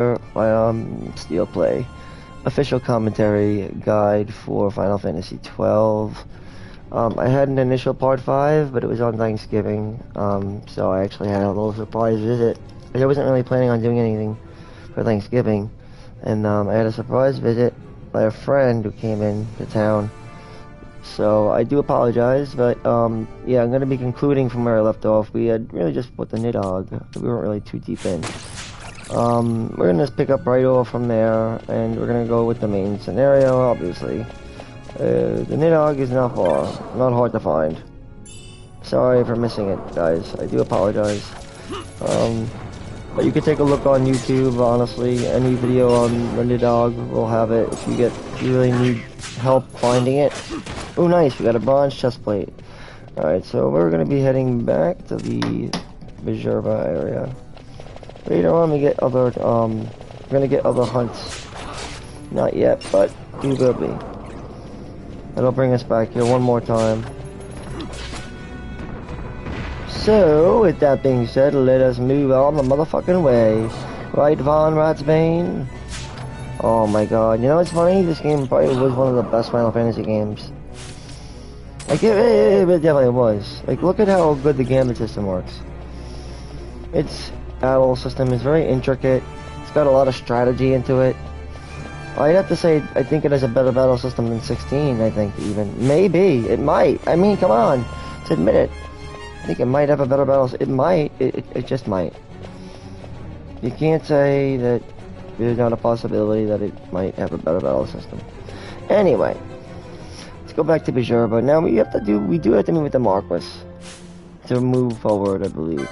STEELEPLAY official commentary guide for Final Fantasy XII. I had an initial part 5, but it was on Thanksgiving, so I actually had a little surprise visit. I wasn't really planning on doing anything for Thanksgiving, and I had a surprise visit by a friend who came in to town. So I do apologize, but yeah, I'm going to be concluding from where I left off. We had really just put the Nidhogg. We weren't really too deep in. We're gonna just pick up right off from there, and we're gonna go with the main scenario, obviously. The Nidhogg is not far, not hard to find. Sorry for missing it, guys. I do apologize. But you can take a look on YouTube, honestly. Any video on the Nidhogg will have it if you really need help finding it. Oh, nice, we got a bronze chest plate. Alright, so we're gonna be heading back to the Bizerba area. Later on, we're gonna get other hunts. Not yet, but we will be. That'll bring us back here one more time. So, with that being said, let us move on the motherfucking way. Right, Von Ratsbane? Oh my god, you know what's funny? This game probably was one of the best Final Fantasy games. Like, it definitely was. Like, look at how good the gambit system works. Its battle system is very intricate. It's got a lot of strategy into it. I'd have to say, I think it has a better battle system than 16, I think, even. Maybe. It might. I mean, come on. Let's admit it. I think it might have a better battle. It might. It just might. You can't say that there's not a possibility that it might have a better battle system. Anyway. Let's go back to Bizerba. Now, we do have to meet with the Marquis to move forward, I believe.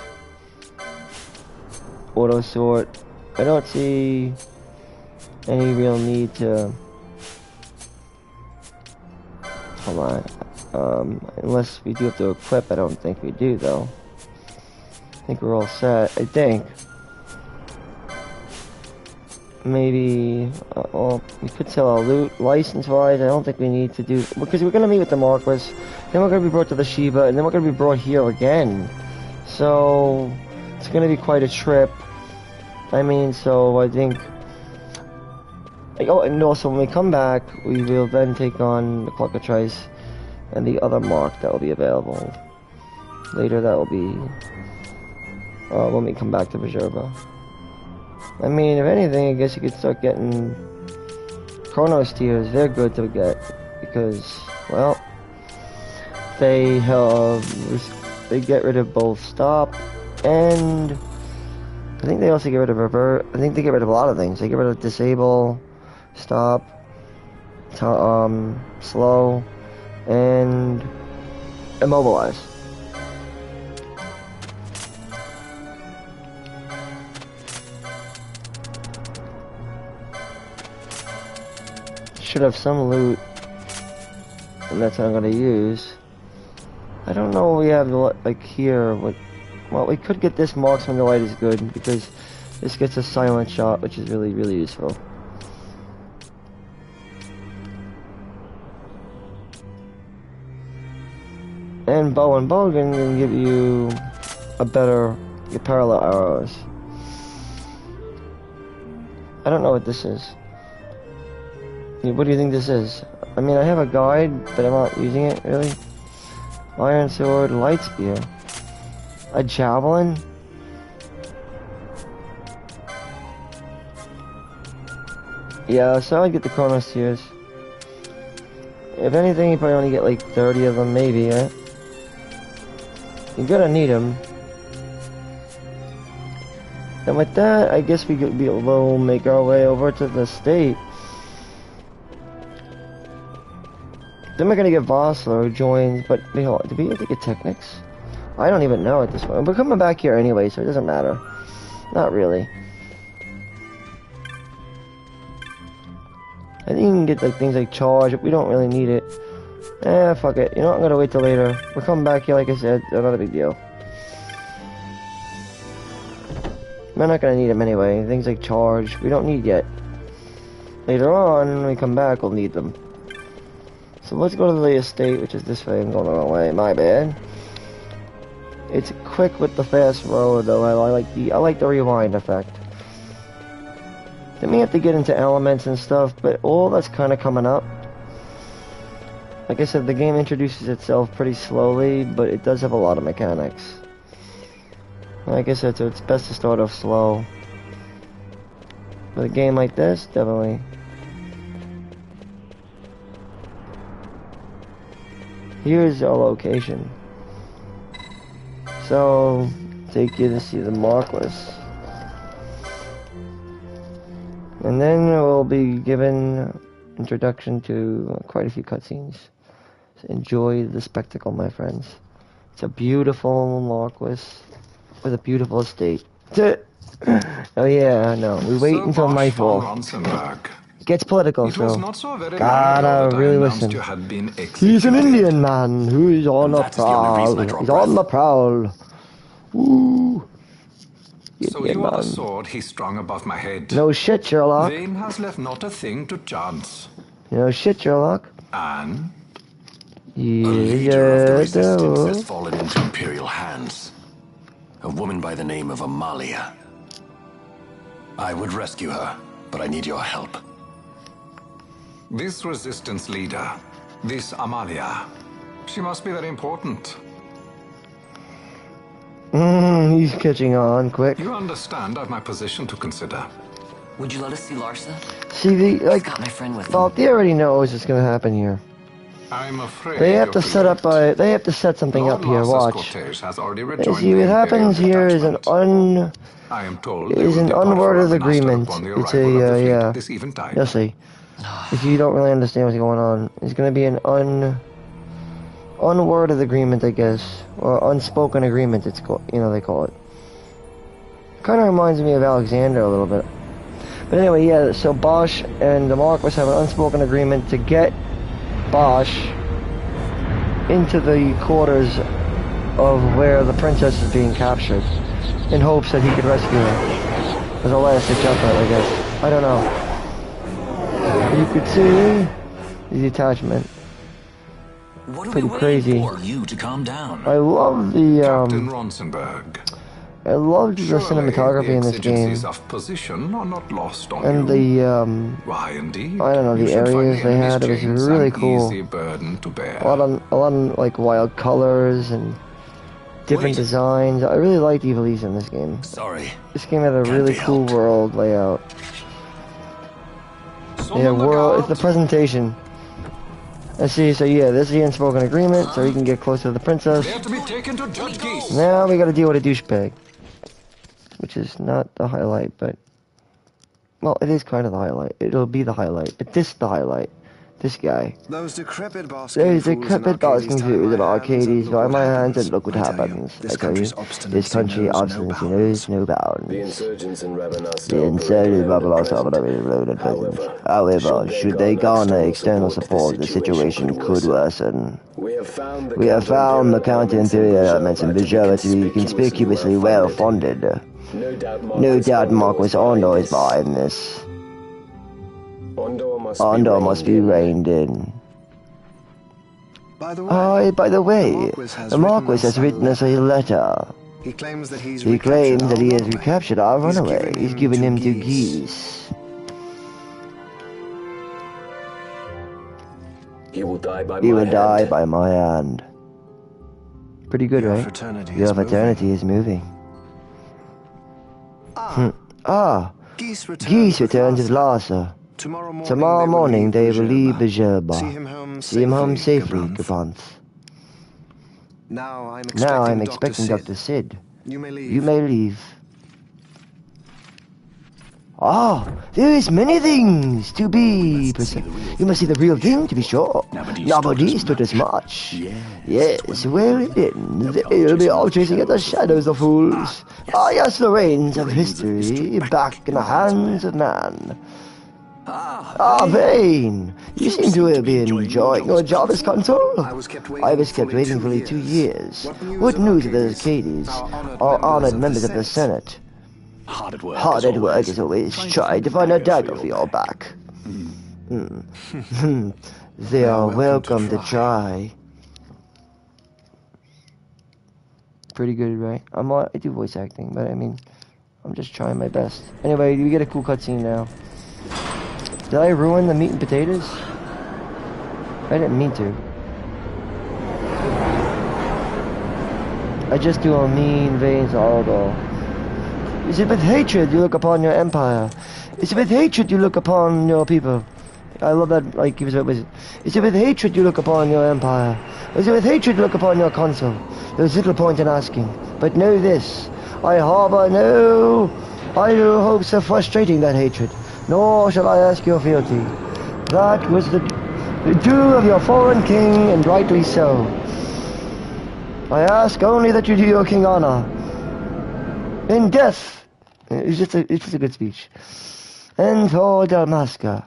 Auto sort. I don't see any real need to. Hold on. Unless we do have to equip, I don't think we do though. I think we're all set. I think. Maybe. Well, we could sell our loot. License-wise, I don't think we need to do, because we're gonna meet with the Marquis. Then we're gonna be brought to the Shiva, and then we're gonna be brought here again. So it's gonna be quite a trip. I mean, so I think. Oh, and also when we come back, we will then take on the Clockatrice and the other mark that will be available. Later, that will be when we come back to Bizerba. I mean, if anything, I guess you could start getting Chronos tiers. They're good to get because, well, they get rid of both stop and. I think they also get rid of revert. I think they get rid of a lot of things. They get rid of disable, stop, slow, and immobilize. Should have some loot, and that's what I'm gonna use. I don't know what we have like here. Well, we could get this Marksman Delight is good, because this gets a silent shot, which is really, really useful. And Bow and Bogan can give you your parallel arrows. I don't know what this is. What do you think this is? I mean, I have a guide, but I'm not using it, really. Iron Sword, Light Spear. A javelin? Yeah, so I'd get the Chronos tiers. If anything, you probably only get like 30 of them, maybe, eh? You're gonna need them. And with that, I guess we'll make our way over to the state. Then we're gonna get Vossler, who joins, but wait, hold on, did we have to get Technics? I don't even know at this point. We're coming back here anyway, so it doesn't matter. Not really. I think you can get like things like charge, but we don't really need it. Fuck it. You know what? I'm gonna wait till later. We're coming back here, like I said. They're not a big deal. We're not gonna need them anyway. Things like charge, we don't need yet. Later on, when we come back, we'll need them. So let's go to the estate, which is this way. I'm going the wrong way. My bad. It's quick with the fast road, though. I like the rewind effect. Then we have to get into elements and stuff, but all that's kind of coming up. Like I said, the game introduces itself pretty slowly, but it does have a lot of mechanics. Like I said, so it's best to start off slow. With a game like this, definitely. Here's our location. So, take you to see the Marquis. And then we'll be given introduction to quite a few cutscenes. So enjoy the spectacle, my friends. It's a beautiful Marquis with a beautiful estate. Oh yeah, no, we wait until nightfall. It gets political, so gotta really listen. He's an Indian man who is on the prowl. He's on the prowl. Woo! So you are the sword he strung above my head. No shit, Sherlock. Vain has left not a thing to chance. No shit, Sherlock. And a leader of the resistance has fallen into Imperial hands. A woman by the name of Amalia. I would rescue her, but I need your help. this resistance leader, this Amalia, she must be very important. He's catching on quick. You understand I've my position to consider. Would you let us see Larsa? See, I've got my friend with well, me. they already knows what's gonna happen here. I'm afraid They have to set up they have to set something up here. Watch. Has already You rejoined see, what happens here is an I am told unworded agreement. It's a yeah. This eventide. You'll see. If you don't really understand what's going on, it's gonna be an unworded agreement, I guess, or unspoken agreement. It's called, they call it. Kind of reminds me of Alexander a little bit. But anyway, yeah. So Bosch and the Marquis have an unspoken agreement to get Bosch into the quarters of where the princess is being captured, in hopes that he could rescue her. As a last-ditch effort, I guess. I don't know. You could see the attachment. What are Pretty we crazy. For you to calm down. I love the Captain Ronsenberg. I loved the cinematography in this game, Of position are not lost on and you. the Why, indeed. I don't know, You the should find areas they had. It was enemy's really chains cool. an easy burden to bear. A lot of like wild colors and different designs. I really liked Evilise in this game. Sorry. This game had a Can't really be cool helped. world layout. Some Yeah, on the world. It's guard. the presentation. Let's see. So yeah, this is the unspoken agreement, so he can get closer to the princess. They are to be taken to Judge Geese. Now we got to deal with a douchebag, which is not the highlight, but well, it is kind of the highlight. It'll be the highlight, but this is the highlight. This guy. Those decrepit basking There's a fools in decrepit Arcades basking tie fools in my Arcades hands and by look my what hands, and happens. look what I tell you, happens. this I tell you, country's this country knows no obstinacy bounds. knows no bounds. The insurgents in Ravenna The still insurgents operate are also around operating around at present. However, However, should they garner external support, the situation could worsen. We have found the counter-imperial elements in Bijou to be conspicuously well-funded. No doubt Marquis Ondor is behind this. Ondor must be reined in. By the way, The Marquis has written us a letter. He claims that he's He claims that he has runaway. recaptured our He's runaway. He's given him to Geese. He will die by He my will die hand. by my hand. Pretty good, Your right? fraternity Your is fraternity is moving. Geese Geese returns with Larsa. Tomorrow morning they will leave Bejerba. See him home safely, Gabranth. Gabranth. Now I'm expecting Dr. Sid. You may leave. You may leave. There is many things to be. You must see the real thing to be sure. Nobody stood as much. Yes, well then, they'll be all chasing at the shadows of fools. Yes, the reins of history, back in the hands of man. Vane, you seem to be enjoying your job as consul. I was kept waiting for 2 years. What news of the Arcades, our honored members of the Senate? Hard at work. Hard at work as always, trying to find a dagger for your back. They are welcome to try. Pretty good, right? I do voice acting, but I mean, I'm just trying my best. Anyway, we get a cool cutscene now. Did I ruin the meat and potatoes? I didn't mean to. I just do a mean veins all though. Is it with hatred you look upon your empire? Is it with hatred you look upon your people? I love that, like, he was with it. Is it with hatred you look upon your empire? Is it with hatred you look upon your consul? There's little point in asking. But know this, I harbour no idle hopes of frustrating that hatred, nor shall I ask your fealty. That was the due of your foreign king, and rightly so. I ask only that you do your king honor. In death, it's just a good speech. And for Dalmasca.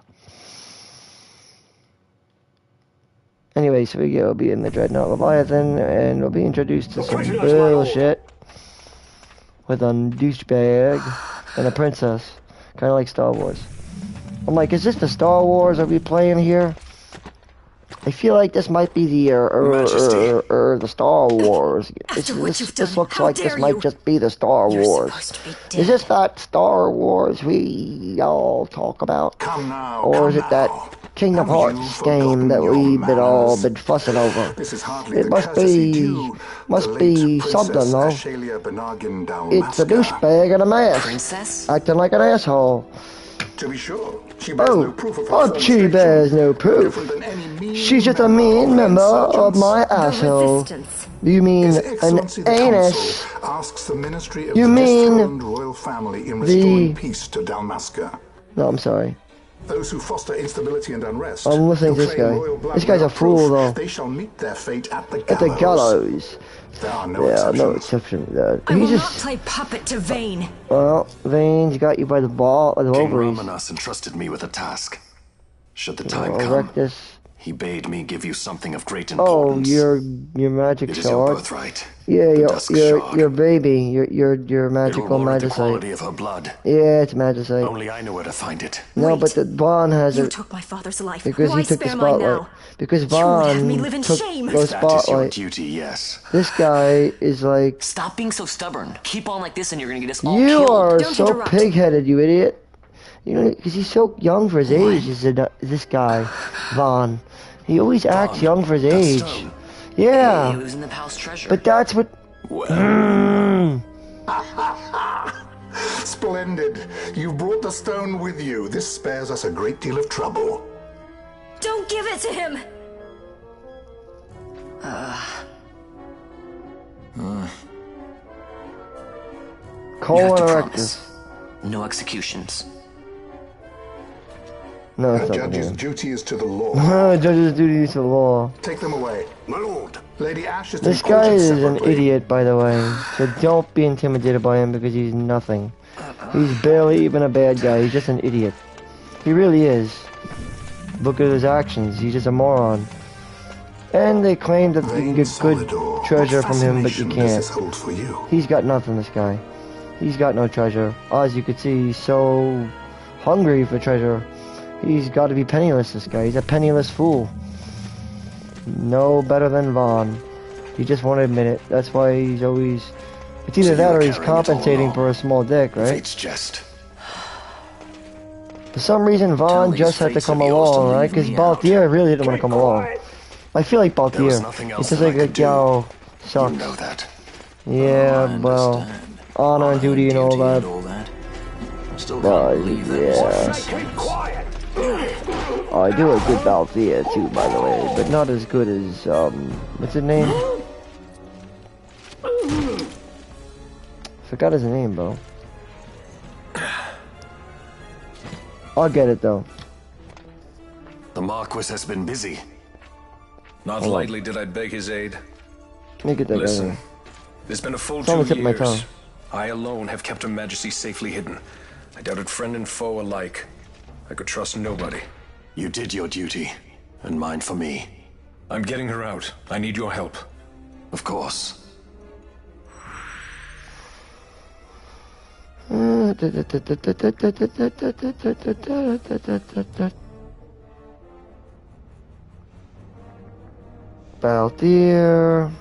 Anyway, so we'll be in the Dreadnought Leviathan, and we'll be introduced to some bullshit with a douchebag and a princess, kind of like Star Wars. I'm like, is this the Star Wars are we playing here? I feel like this might be the the Star Wars. This looks like this might just be the Star Wars. Is this that Star Wars we all talk about? Come now, or is it that Kingdom Hearts game that we've been fussing over? It must be something though. It's a douchebag and a mess, acting like an asshole. To be sure, she bears no proof of her she bears no proof. She's just a mean member of my asshole. You mean an anus? Asks the Ministry of you the mean royal family in restoring peace to Dalmasca. No, I'm sorry. Those who foster instability and unrest. I'm listening to this guy. This guy's a fool, though. They shall meet their fate at the gallows. At the gallows. There are no exceptions. I will not play puppet to Vayne. Well, Vayne's got you by the ball, by the ovaries. King Ramanas entrusted me with a task. Should the time come, he bade me give you something of great importance. Oh, your magic sword. It is your birthright. Yeah, your baby, your magical magicite. The quality of her blood. Yeah, it's magicite. Only I know where to find it. No, but the Vaughn has it. You took my father's life. Because Why he took the spare mine spotlight. now? Because Vaughn took the spotlight. That is your duty, yes. This guy is like. Stop being so stubborn. Keep on like this, and you're gonna get us all killed. You are Don't so interrupt. pig-headed, you idiot. You know, because he's so young for his age. This guy, Vaughn. He always acts young for his age. Yeah. He was in the palace treasure. But that's what. Splendid. You brought the stone with you. This spares us a great deal of trouble. Don't give it to him. Colon erectus. No executions. No, A it's not judge's him. duty is to the law. Judge's duty is to the law. Take them away. My lord. Lady Ash is This guy is an idiot, by the way. So don't be intimidated by him because he's nothing. He's barely even a bad guy. He's just an idiot. He really is. Look at his actions. He's just a moron. And they claim that you can get good treasure from him, but you can't. He's got nothing, this guy. He's got no treasure. As you can see, he's so hungry for treasure. He's got to be penniless, this guy. He's a penniless fool. No better than Vaughn. He just won't admit it. That's why he's always... It's either that or he's compensating for a small dick, right? It's just... For some reason, Vaughn just had to come along, right? Because Balthier really didn't want to come along. I feel like Balthier. It's just like a gal sucks. You know that. Yeah, well, honor and duty and all that. Still can't believe that. I do a good Balthier too, by the way, but not as good as what's his name? Forgot his name, bro. I'll get it though. The Marquis has been busy. Not lightly did I beg his aid. Let me get that guy Listen, in. it's been a full It's on the 2 tip of my tongue. years. I alone have kept Her Majesty safely hidden. I doubted friend and foe alike. I could trust nobody. You did your duty, and mine for me. I'm getting her out. I need your help. Of course. Balthier.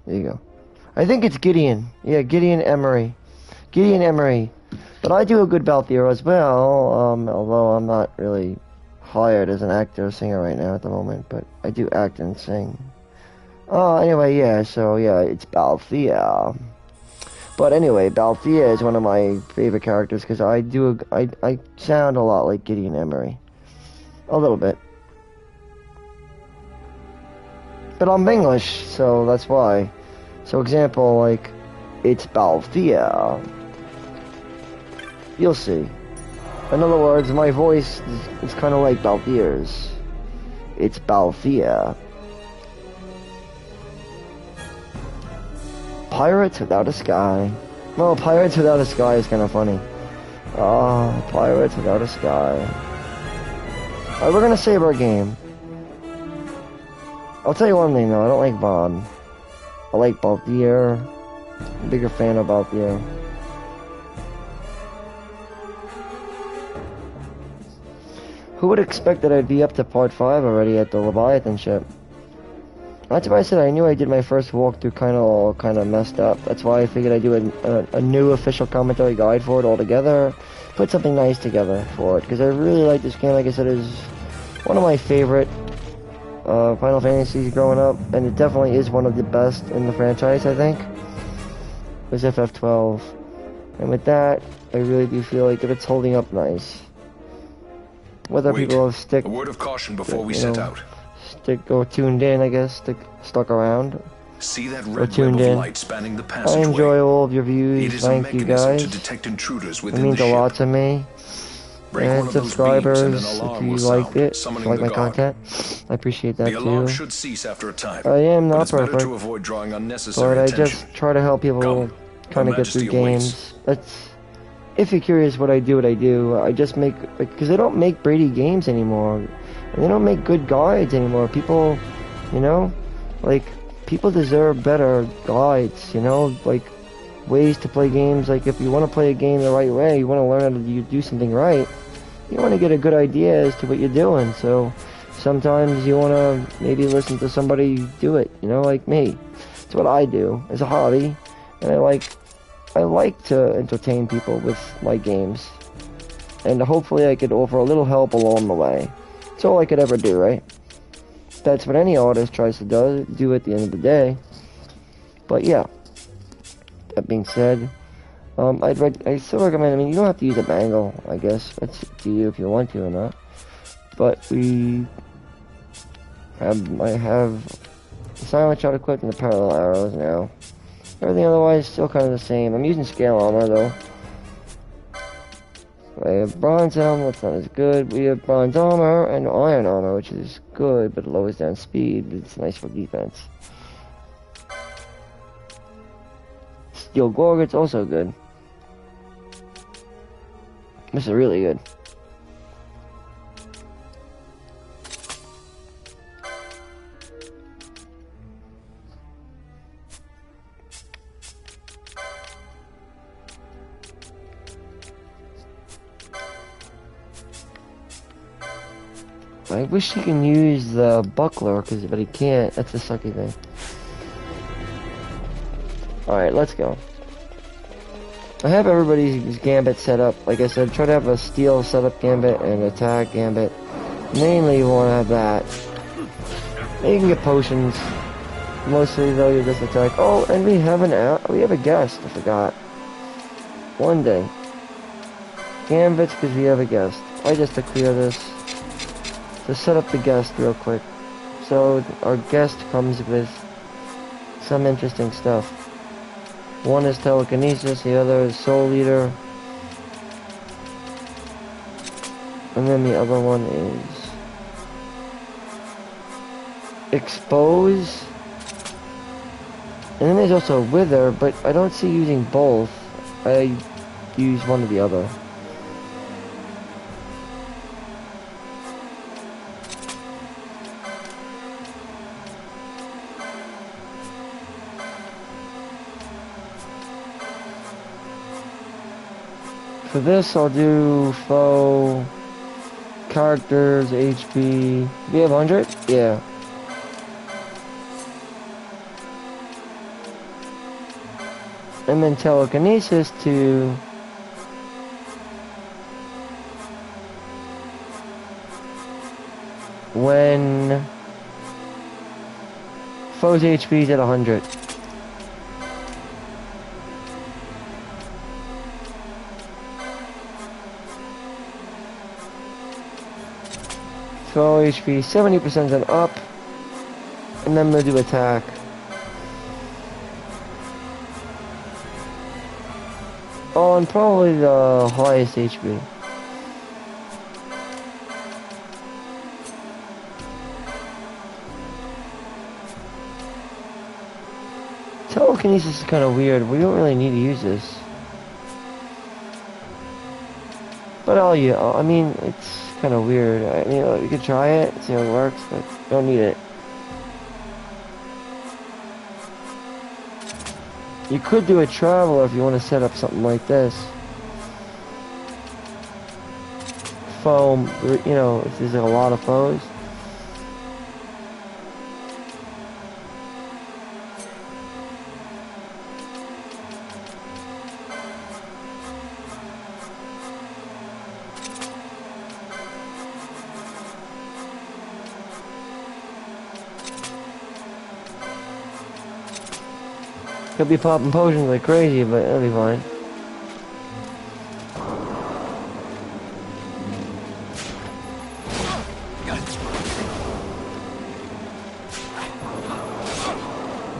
There you go. I think it's Gideon. Yeah, Gideon Emery. Gideon Emery. But I do a good Balthier as well, although I'm not really hired as an actor or singer right now at the moment, but I do act and sing. Anyway, yeah, so yeah, it's Balthier. But anyway, Balthier is one of my favorite characters because I sound a lot like Gideon Emery. A little bit. But I'm English, so that's why. So example, like, it's Balthier. You'll see. In other words, my voice is kind of like Balthier's. It's Balthier. Pirates Without a Sky. Well, Pirates Without a Sky is kind of funny. Pirates Without a Sky. Alright, we're gonna save our game. I'll tell you one thing though, I don't like Vaughn. I like Balthier. I'm a bigger fan of Balthier. Who would expect that I'd be up to part 5 already at the Leviathan ship? That's why I said I knew I did my first walkthrough kind of messed up. That's why I figured I'd do a new official commentary guide for it altogether. Put something nice together for it. Because I really like this game. Like I said, it is one of my favorite Final Fantasies growing up. And it definitely is one of the best in the franchise, I think. It was FF12. And with that, I really do feel like that it's holding up nice. Whether people have a word of caution before we set out. Stick or tuned in, I guess, stuck around. See that red web of light spanning the passageway? I enjoy all of your views. It is Thank you guys. to detect intruders It within means the a ship. lot to me. And subscribers, if you liked it, if you like my content, I appreciate that the alarm too. should cease after a time. I am not it's better perfect, to avoid drawing unnecessary but I attention. just try to help people kind of get through Majesty awaits. games. That's, if you're curious what I do, I just make, because they don't make Brady games anymore, and they don't make good guides anymore. People, you know, like, people deserve better guides, you know, like, ways to play games. Like, if you want to play a game the right way, you want to learn how to do something right, you want to get a good idea as to what you're doing. So sometimes you want to maybe listen to somebody do it, you know, like me. It's what I do as a hobby, and I like to entertain people with my games, and hopefully I could offer a little help along the way. That's all I could ever do, right? That's what any artist tries to do at the end of the day. But yeah, that being said, I still recommend, I mean, you don't have to use a bangle, I guess. That's up to you if you want to or not. But I have the silent shot equipped and the parallel arrows now. Everything otherwise still kind of the same. I'm using scale armor though. I have bronze helm, that's not as good. We have bronze armor and iron armor, which is good, but it lowers down speed. It's nice for defense. Steel Gorget's also good. This is really good. I wish he can use the buckler, but he can't. That's the sucky thing. Alright, let's go. I have everybody's gambit set up. Like I said, try to have a steel setup gambit and attack gambit. Mainly you want to have that. And you can get potions. Mostly though, you just attack. Oh, and we have a guest. I forgot. One day. Gambits because we have a guest. I just to clear this. To set up the guest real quick. So our guest comes with some interesting stuff. One is telekinesis, the other is soul eater, and then the other one is expose, and then there's also wither, but I don't see using both. I use one or the other. For this, I'll do foe, characters, HP. Do we have 100? Yeah. And then telekinesis to when foe's HP is at 100. Foe HP 70% and up, and then we'll do attack. On probably the highest HP. Telekinesis is kind of weird. We don't really need to use this. But I mean, it's kind of weird. I mean, we could try it, see how it works, but don't need it. You could do a traveler if you want to set up something like this. Foam, you know, if there's a lot of foes. He'll be popping potions like crazy, but it'll be fine.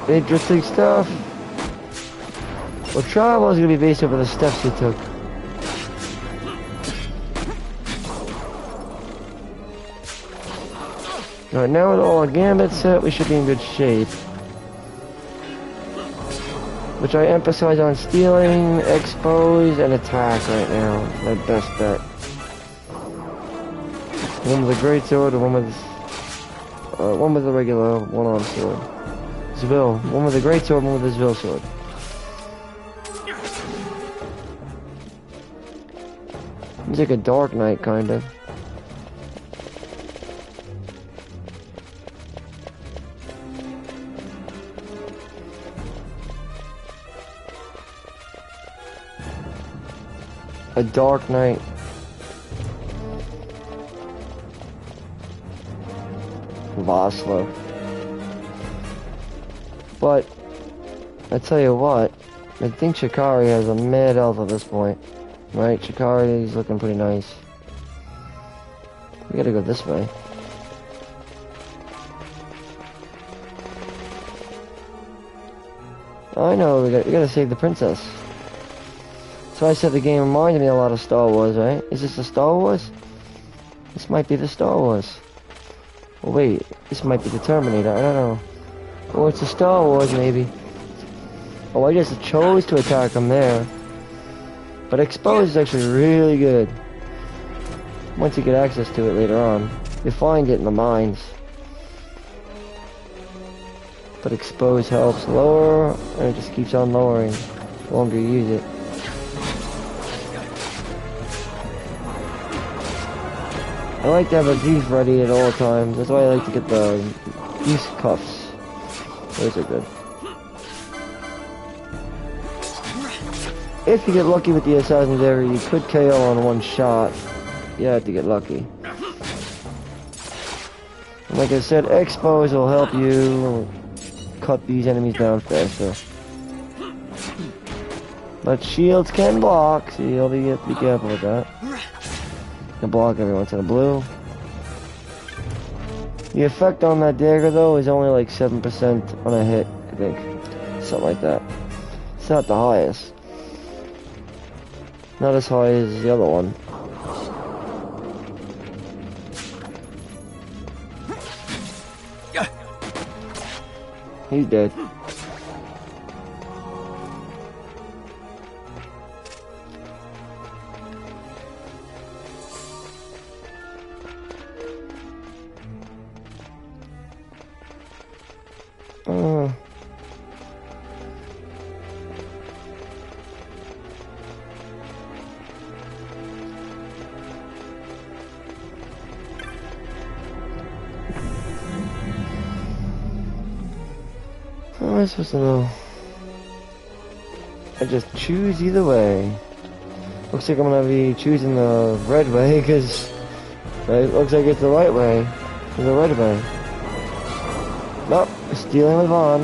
Interesting stuff. Well, travel is going to be based over the steps he took. Alright, now with all our gambits set, we should be in good shape. Which I emphasize on stealing, expose, and attack right now. My best bet. One with a great sword, and one with a regular one-arm sword. Zvil. One with a great sword, one with a Zvil sword. He's like a Dark Knight, kind of. A Dark Knight. Vossler. But, I tell you what, I think Shikari has a mad health at this point. Right, Shikari is looking pretty nice. We gotta go this way. Oh, I know, we gotta save the princess. So I said the game reminded me a lot of Star Wars, right? Is this the Star Wars? This might be the Star Wars. Oh wait, this might be the Terminator, I don't know. Or it's the Star Wars, maybe. Oh, I just chose to attack him there. But Expose is actually really good. Once you get access to it later on. You find it in the mines. But Expose helps lower, and it just keeps on lowering the longer you use it. I like to have a Zeus ready at all times. That's why I like to get the Zeus cuffs. Those are good. If you get lucky with the Assassin's Dagger, you could KO on one shot. You have to get lucky. And like I said, Expose will help you cut these enemies down faster. But shields can block, so you'll have to be careful with that. Can block every once in a blue. The effect on that dagger though is only like 7% on a hit, I think. Something like that. It's not the highest. Not as high as the other one. He's dead. How am I supposed to know? I just choose either way. Looks like I'm gonna be choosing the red way because it looks like it's the right way. To the right of me. Nope, stealing with Vaughn,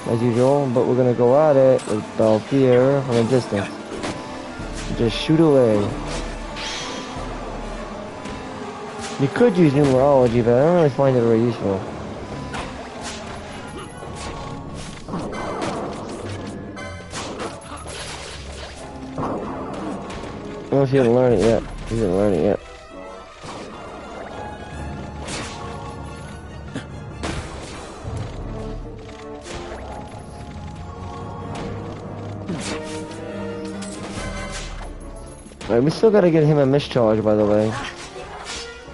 as usual, but we're gonna go at it with Balthier from a distance. Just shoot away. You could use numerology, but I don't really find it very useful. I don't know if you haven't learned it yet. You didn't learn it yet. Alright, we still gotta get him a mischarge, by the way.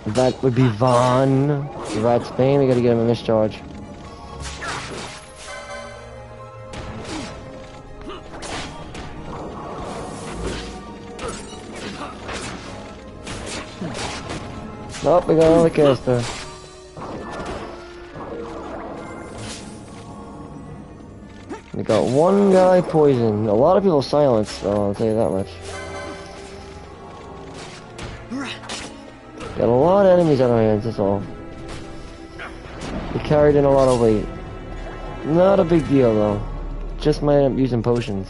That would be Vaughn. Rat's Bane, we gotta get him a mischarge. Oh, we got another caster. We got one guy poisoned. A lot of people silenced, though, I'll tell you that much. Got a lot of enemies on our hands, that's all. We carried in a lot of weight. Not a big deal, though. Just might end up using potions.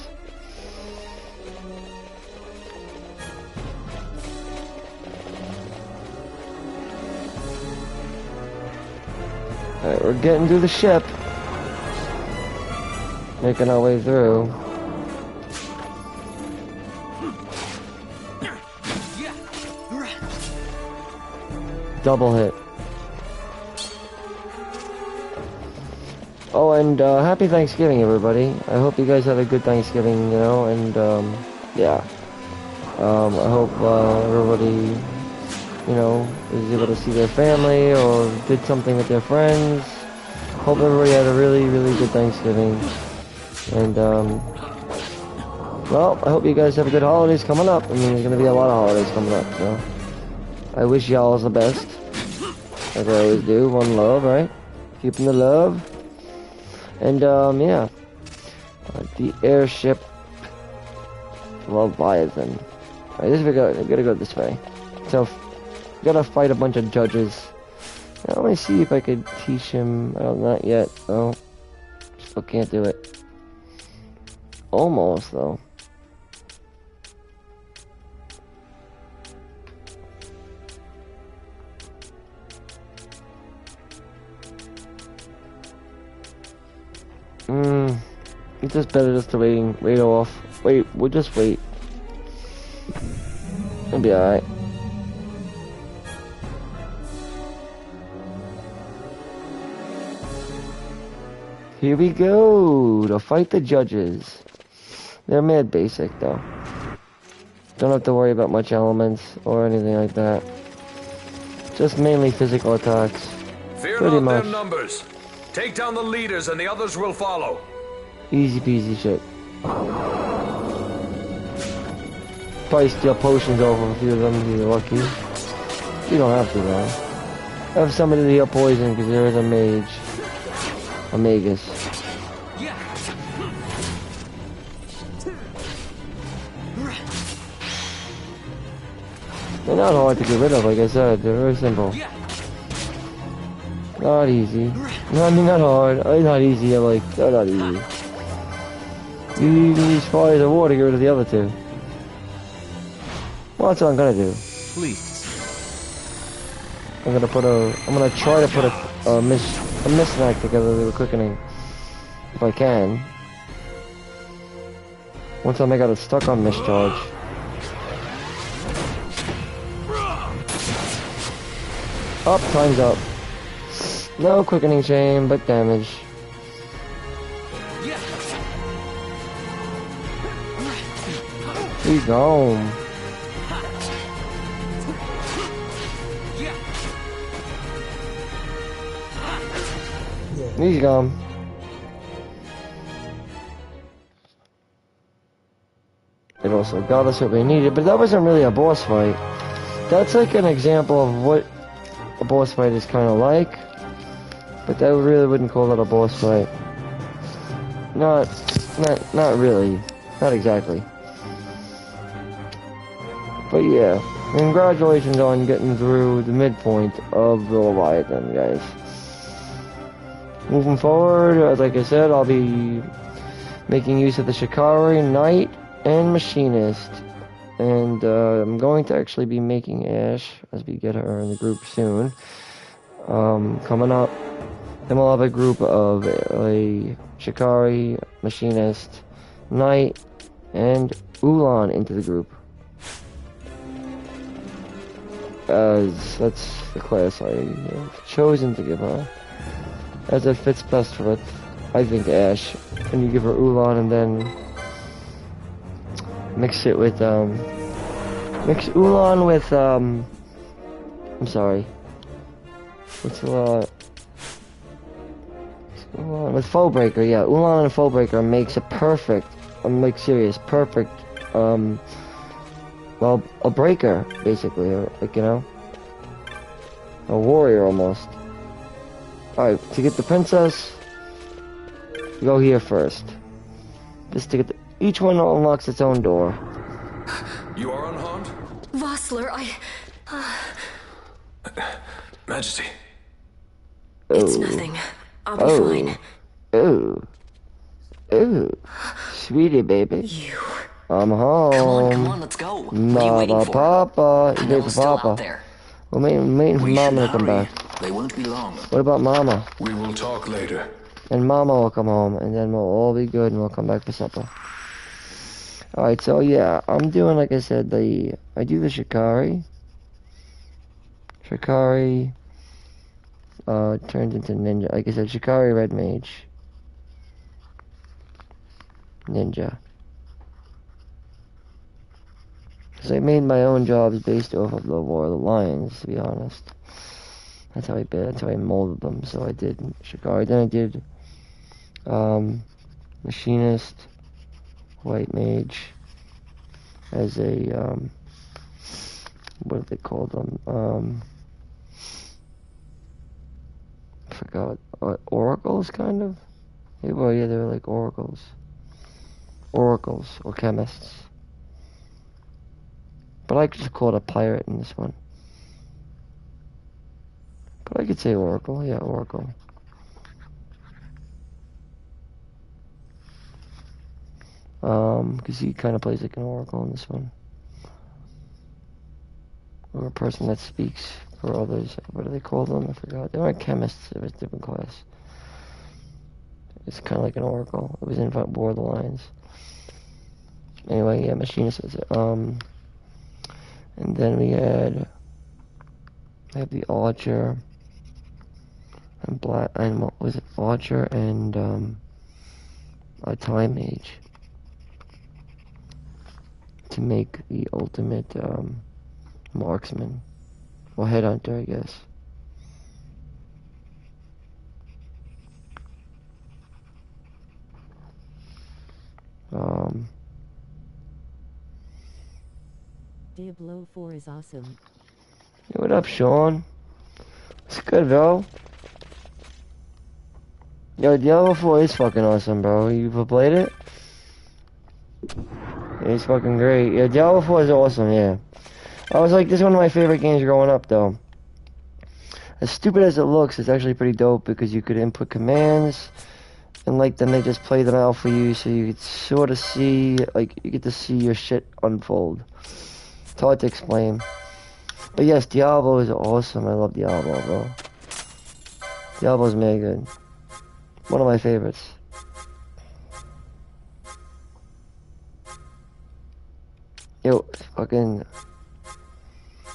Alright, we're getting through the ship. Making our way through. Double hit. Oh, and happy Thanksgiving, everybody. I hope you guys have a good Thanksgiving, you know, and yeah. I hope everybody, you know, is able to see their family or did something with their friends. Hope everybody had a really, really good Thanksgiving. And well, I hope you guys have a good holidays coming up. I mean, there's gonna be a lot of holidays coming up, so I wish y'all the best, as I always do. One love, right? Keeping the love. And, yeah. The airship Leviathan. Alright, we gotta go this way. So, we gotta fight a bunch of judges. Now, let me see if I could teach him. Oh, not yet, though. Still can't do it. Almost, though. It's just better just to wait off. Wait, we'll just wait. It'll be alright. Here we go, to fight the judges. They're mad basic, though. Don't have to worry about much elements or anything like that. Just mainly physical attacks. Fear Pretty not much. their numbers. Take down the leaders and the others will follow. Easy peasy shit. Probably steal potions over a few of them if you're lucky. You don't have to, though. Have somebody to heal poison because there is a mage. A magus. They're not hard to get rid of, like I said. They're very simple. Not easy. No, I mean, not hard. Not easy. I'm like, they're not easy. You need fires of water to get rid of the other two. Well, that's what I'm gonna do. Please. I'm gonna try to put a mismatch together with a quickening. If I can. Once I got it stuck on mischarge. Up, time's up. No quickening chain, but damage. He's gone. He's gone. It also got us what we needed, but that wasn't really a boss fight. That's like an example of what a boss fight is kind of like, but I really wouldn't call that a boss fight. Not really. Not exactly. But yeah, Congratulations on getting through the midpoint of the Leviathan, guys. Moving forward, like I said, I'll be making use of the Shikari, Knight, and Machinist. And I'm going to actually be making Ash as we get her in the group soon. Coming up, then we'll have a group of a Shikari, Machinist, Knight, and Ulan into the group. As that's the class I have chosen to give her. As it fits best for it, I think Ash. And you give her Ulan and then mix it with, mix Ulan with, I'm sorry. What's Ulan? With Foebreaker, yeah. Ulan and Foebreaker makes a perfect, I'm like serious, perfect, well, a breaker, basically, like, you know, a warrior almost. Alright, to get the princess, go here first. Just to get the, each one unlocks its own door. You are unharmed? Vossler, Majesty. It's nothing. I'll be fine. Oh, sweetie baby. You. I'm home. Come on, let's go. What are you waiting Mama, for? Papa, you wait for still Papa. out there. We're waiting for We Mama should to come hurry. back. They won't be long. What about Mama? We will talk later. And Mama will come home, and then we'll all be good, and we'll come back for supper. Alright, so yeah, I'm doing, like I said, I do the Shikari. Shikari, turns into Ninja. Like I said, Shikari Red Mage. Ninja. Because I made my own jobs based off of the War of the Lions, to be honest. That's how I molded them. So I did Shikari, then I did Machinist, White Mage, as a what do they call them? I forgot. Oracles, kind of. Yeah, well, yeah, they were like oracles. Oracles or chemists. But I could just call it a pirate in this one. But I could say oracle, yeah, oracle. Because he kind of plays like an oracle in this one. Or a person that speaks for others. What do they call them? I forgot. They weren't chemists. It was a different class. It's kind of like an oracle. It was in War of the Lions. Anyway, yeah, machinist was it. And then we had the archer and black, and what was it? Archer and a time mage to make the ultimate marksman or headhunter, I guess. Diablo 4 is awesome. Hey, what up, Sean? It's good, bro. Yo, Diablo 4 is fucking awesome, bro. You ever played it? Yeah, it's fucking great. Yeah, Diablo 4 is awesome, yeah. I was like, this is one of my favorite games growing up, though. As stupid as it looks, it's actually pretty dope because you could input commands and like then they just play them out for you so you could sort of see, like, you get to see your shit unfold. It's hard to explain. But yes, Diablo is awesome. I love Diablo, bro. Diablo's mega good. One of my favorites. Yo, fucking...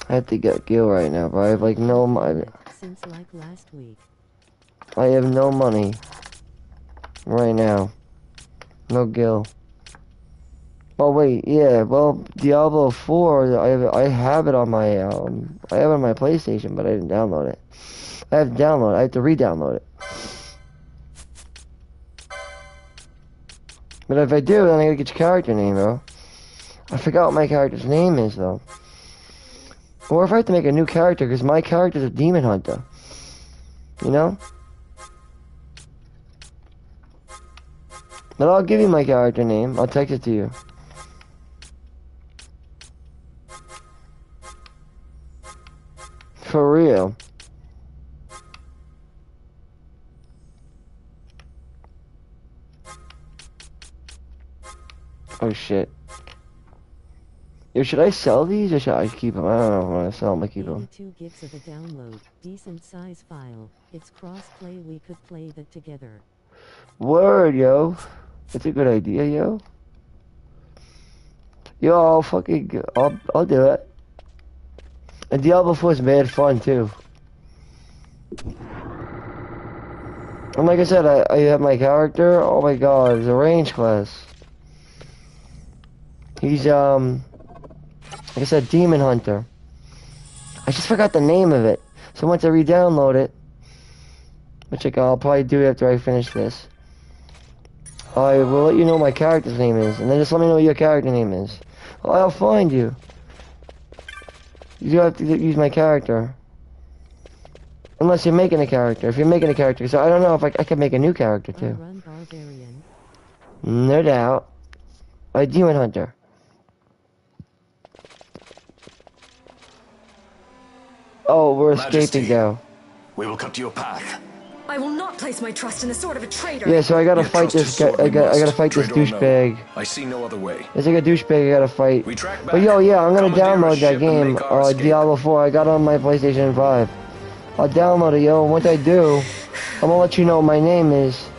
I have to get Gil right now, bro. I have like no money. Since like last week. I have no money. Right now. No Gil. Oh wait, yeah, well, Diablo 4, I have it on my, I have it on my PlayStation, but I didn't download it. I have to download it, I have to re-download it. But if I do, then I gotta get your character name, bro. I forgot what my character's name is, though. Or if I have to make a new character, because my character's a demon hunter. You know? But I'll give you my character name, I'll text it to you. For real. Oh shit. Yo, should I sell these or should I keep them? I don't know if I want to sell them or keep them. 82 gigs of a download, decent size file. It's cross-play, we could play that together. Word, yo. That's a good idea, yo. Yo, I'll do it. And Diablo 4 is mad fun too. And like I said, I have my character. Oh my god, it's a range class. He's like I said, Demon Hunter. I just forgot the name of it. So once I re-download it, which I'll probably do after I finish this, I will let you know what my character's name is, and then just let me know what your character name is. Well, I'll find you. You have to use my character. Unless you're making a character. If you're making a character, so I don't know if I can make a new character too. Run Barbarian. No doubt. A Demon Hunter. Oh, we're escaping now. We will cut your path. I will not place my trust in the sword of a traitor. Yeah, so I gotta Your fight trust is this guy. sword we I gotta must. fight this Traitor or no, douchebag. I see no other way. There's like a douchebag I gotta fight. We track back. But yo, yeah, I'm gonna Commandeer a download that ship and game, make our escape. Diablo 4. I got it on my PlayStation 5. I'll download it, yo. And once I do, I'm gonna let you know what my name is.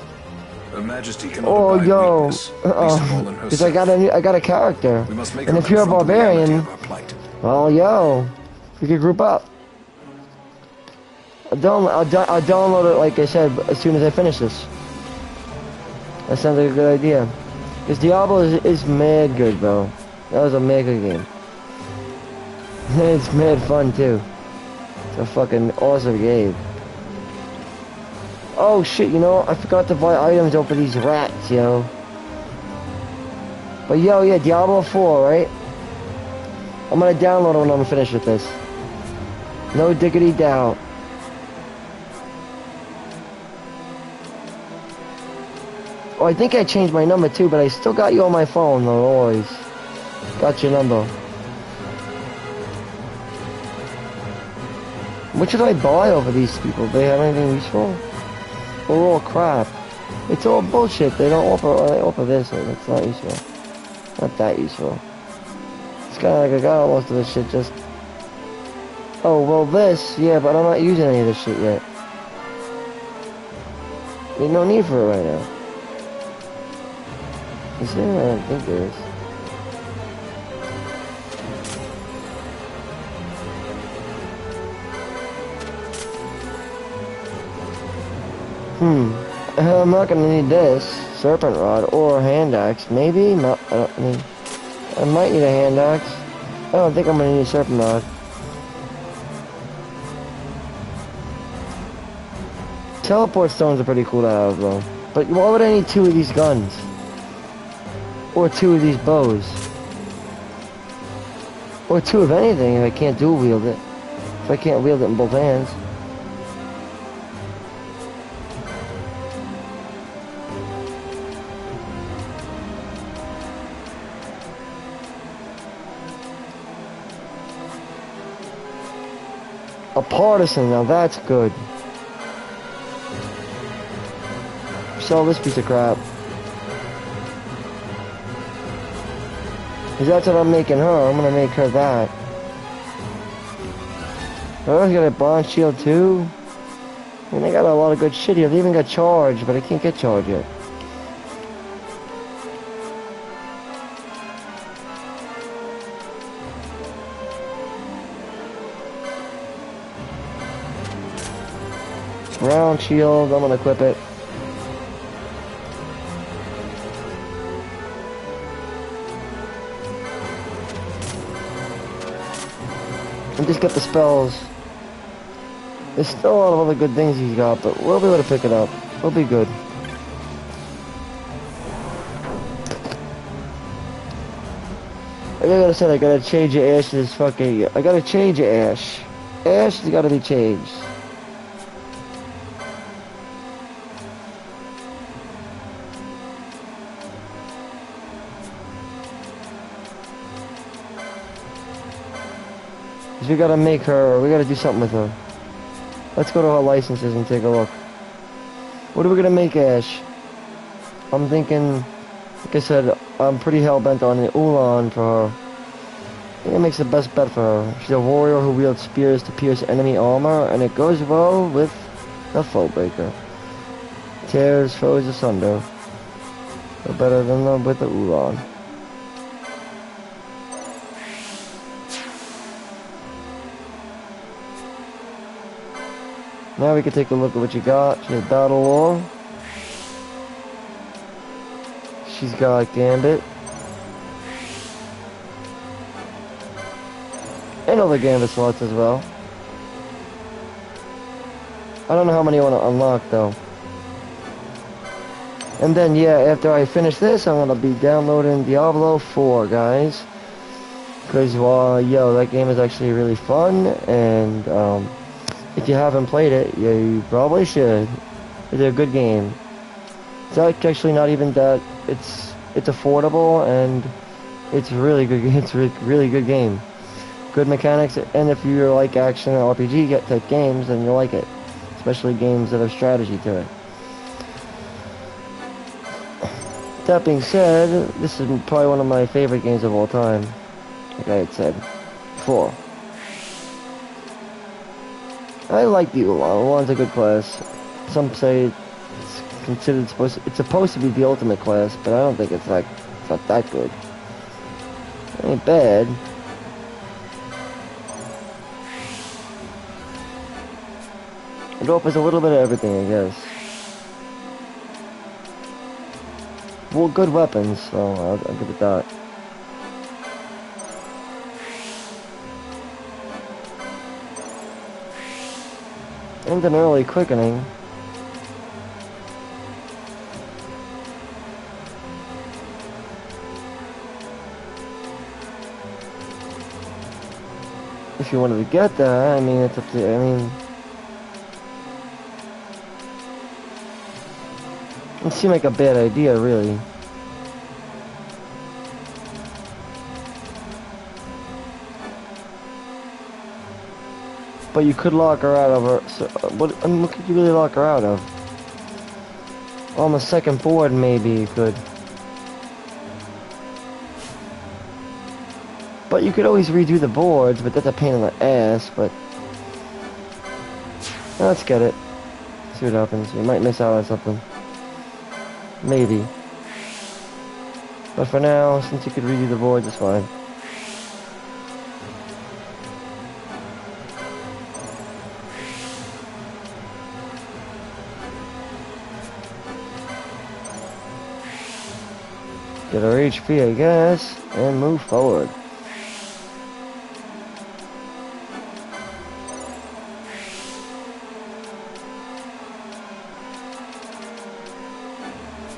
Her Majesty cannot Oh, abide yo, weakness, least of all in because herself. I got a character. We must make And her if you're a confront the reality barbarian, of our plight. well, yo, we could group up. I'll download it, like I said, as soon as I finish this. That sounds like a good idea. Because Diablo is mad good, bro. That was a mad good game. It's mad fun, too. It's a fucking awesome game. Oh, shit, you know, I forgot to buy items over these rats, yo. But, yo, yeah, Diablo 4, right? I'm gonna download it when I'm finished with this. No diggity doubt. Oh, I think I changed my number too, but I still got you on my phone, though, always. Got your number. What should I buy over these people? Do they have anything useful? Or all crap? It's all bullshit. They don't offer this, so it's not useful. Not that useful. It's kinda like I got most of this shit just... Oh, well this, yeah, but I'm not using any of this shit yet. There's no need for it right now. Is there? I don't think there is. I'm not gonna need this serpent rod or a hand axe. Maybe not. I might need a hand axe. I don't think I'm gonna need a serpent rod. Teleport stones are pretty cool to have, though. But why would I need 2 of these guns? Or 2 of these bows. Or 2 of anything if I can't dual wield it. If I can't wield it in both hands. A partisan, now that's good. Sell this piece of crap. Cause that's what I'm making her. I'm gonna make her that. Oh, I got a bronze shield too. And they got a lot of good shit here. They even got charged, but I can't get charged yet. Round shield, I'm gonna equip it. And just get the spells. There's still a lot of other good things he's got, but we'll be able to pick it up. We'll be good. Like I said, I gotta change your Ash's fucking... I gotta change your Ash. Ash has gotta be changed. we gotta make her, we gotta do something with her. Let's go to her licenses and take a look. What are we gonna make Ash? I'm thinking, like I said, I'm pretty hell-bent on an Ulan for her. I think it makes the best bet for her. She's a warrior who wields spears to pierce enemy armor, and it goes well with the Foebreaker. Tears foes asunder. No better than them with the Ulan. Now we can take a look at what you got. She has Battle Lore. She's got Gambit. And other Gambit slots as well. I don't know how many I want to unlock though. And then yeah, after I finish this, I'm gonna be downloading Diablo 4, guys. Because yo, that game is actually really fun, and if you haven't played it, yeah, you probably should. It's a good game. It's actually not even that. It's affordable, and it's really good. It's a really good game. Good mechanics, and if you like action RPG type games, then you'll like it. Especially games that have strategy to it. That being said, this is probably one of my favorite games of all time. Like I had said before. I like the Ulan. Ulan's a good class. Some say it's considered supposed to be the ultimate class, but I don't think it's not that good. It ain't bad. It offers a little bit of everything, I guess. Well, good weapons, so I'll give it that. And an early quickening. If you wanted to get that, I mean, it's up to, I mean... It seemed like a bad idea, really. But you could lock her out of her. So, what could you really lock her out of? On the second board, maybe you could. But you could always redo the boards, but that's a pain in the ass. But let's get it. See what happens. You might miss out on something. Maybe. But for now, since you could redo the boards, it's fine. Get our HP, I guess, and move forward.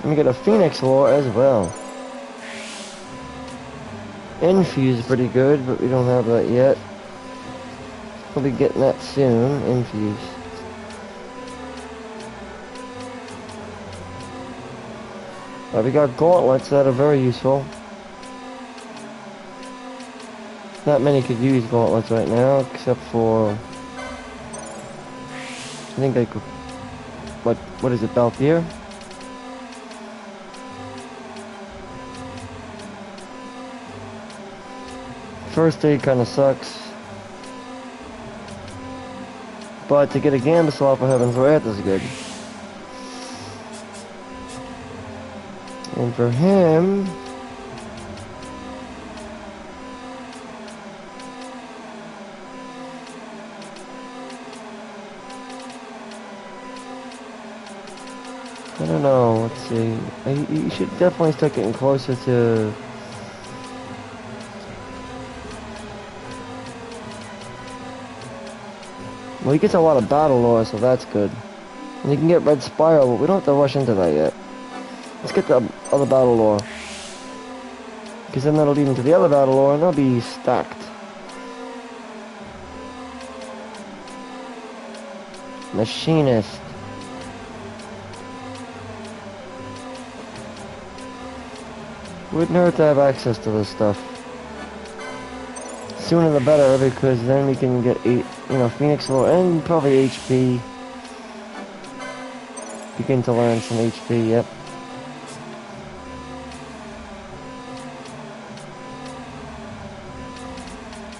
And we get a Phoenix lore as well. Infuse is pretty good, but we don't have that yet. We'll be getting that soon, Infuse. We got gauntlets that are very useful. Not many could use gauntlets right now, except for... I think I could... What is it, Balthier? First aid kinda sucks. But to get a Gambit slot for Heaven's Wrath is good. And for him... I don't know, let's see. You should definitely start getting closer to... Well, he gets a lot of battle lore, so that's good. And you can get Red Spiral, but we don't have to rush into that yet. Let's get the other battle lore. Because then that'll lead into the other battle lore, and they'll be stacked. Machinist. Wouldn't hurt to have access to this stuff. Sooner the better, because then we can get Phoenix Lore and probably HP. Begin to learn some HP, yep.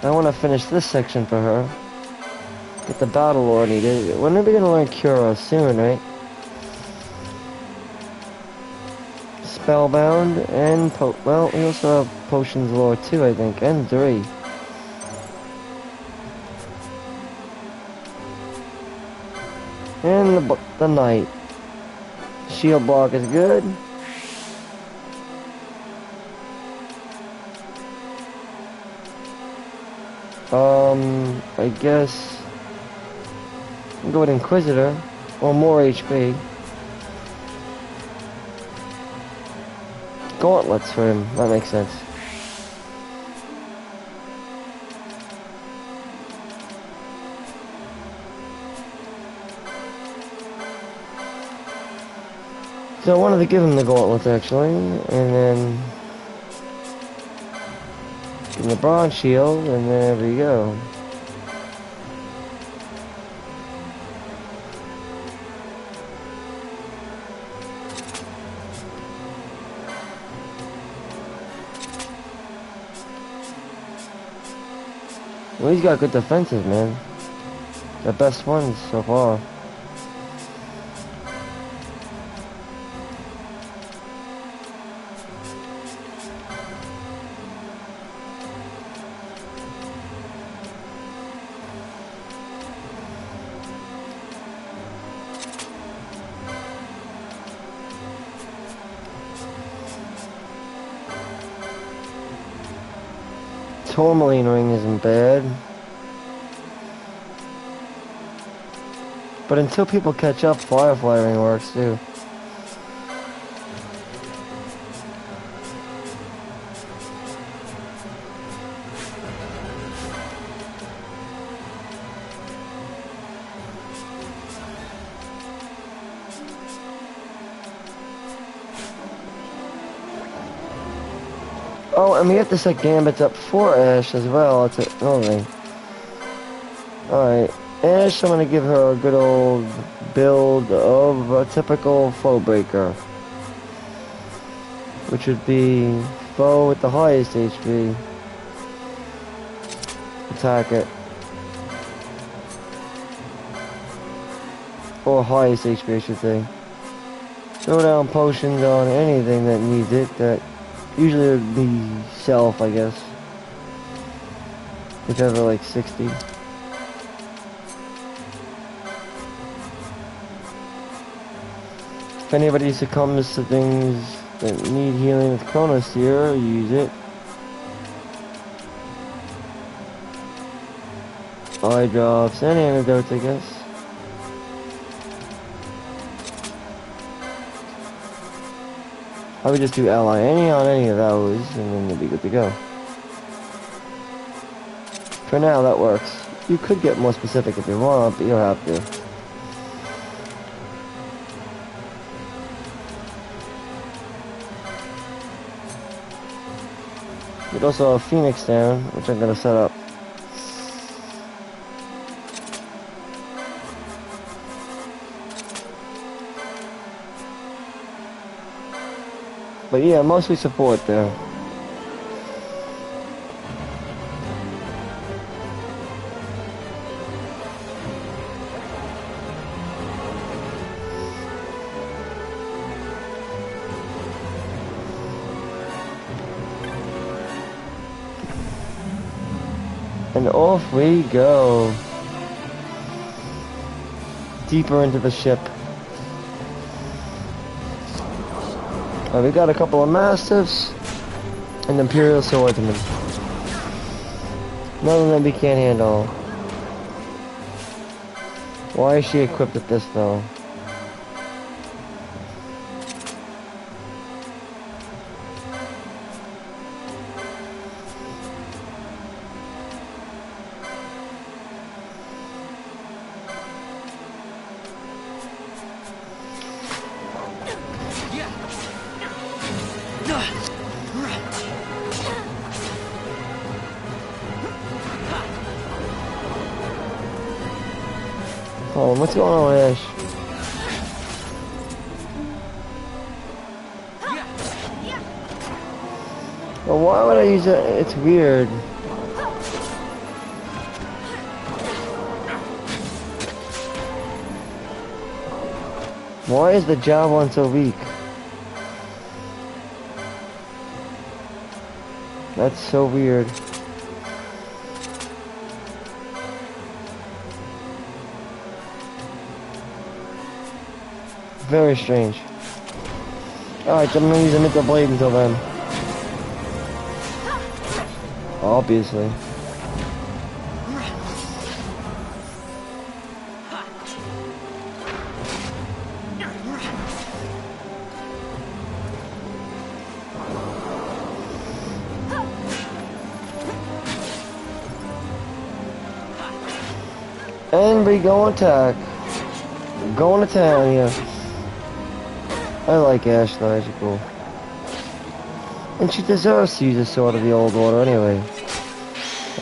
I want to finish this section for her. Get the battle lore needed. When are we gonna learn Cura? Soon, right? Spellbound and well, we also have Potions lore too, I think, and 3. And the Knight. Shield block is good. I guess I'll go with Inquisitor, or more HP. Gauntlets for him, that makes sense. So I wanted to give him the gauntlets actually, and then give him the bronze shield, and there we go. Well, he's got good defenses, man. The best ones so far. Tourmaline ring isn't bad. But until people catch up, Firefly ring works too. Oh, and we have to set Gambits up for Ash as well. It's another thing. Alright, Ash, I'm gonna give her a good old build of a typical foe breaker. Which would be foe with the highest HP. Attack it. Or highest HP, I should say. Throw down potions on anything that needs it. That usually would be self, I guess. Whichever, like 60. If anybody succumbs to things that need healing with Chronosphere, use it. Eye drops and antidotes, I guess. I would just do ally any on any of those, and then you'll be good to go. For now, that works. You could get more specific if you want, but you don't have to. You'd also have Phoenix down, which I'm gonna set up. But yeah, mostly support there. And off we go. Deeper into the ship. We got a couple of Mastiffs and Imperial Swordsmen. None of them we can't handle. Why is she equipped with this though? Oh, what's going on, Ash? Well, why would I use that? It's weird. Why is the javelin so weak? That's so weird. Very strange. Alright, I'm gonna use a nickel blade until then. Obviously. And we go attack. Going to town here. I like Ash though, she's cool. And she deserves to use a sword of the old order anyway.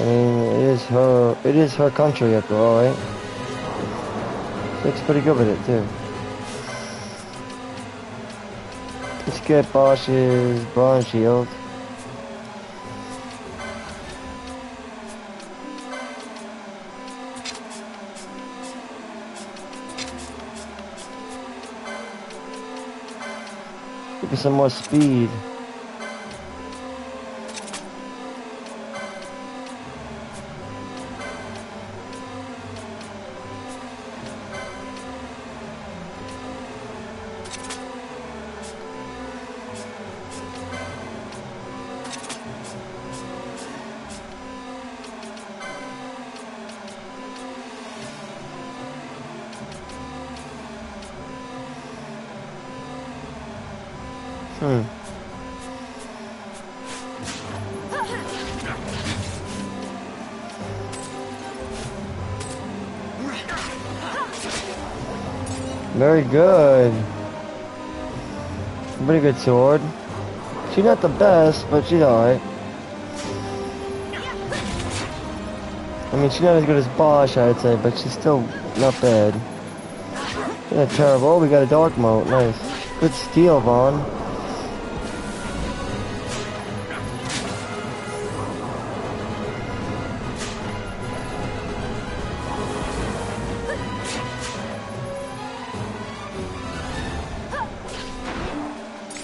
I mean, it is her country after all, right? She looks pretty good with it too. Let's get Bosch's bronze shield. Give me some more speed. Very good. Pretty good sword. She's not the best, but she's alright. I mean, she's not as good as Bosch, I'd say, but she's still not bad. She's not terrible. Oh, we got a dark mode. Nice. Good steal, Vaughn.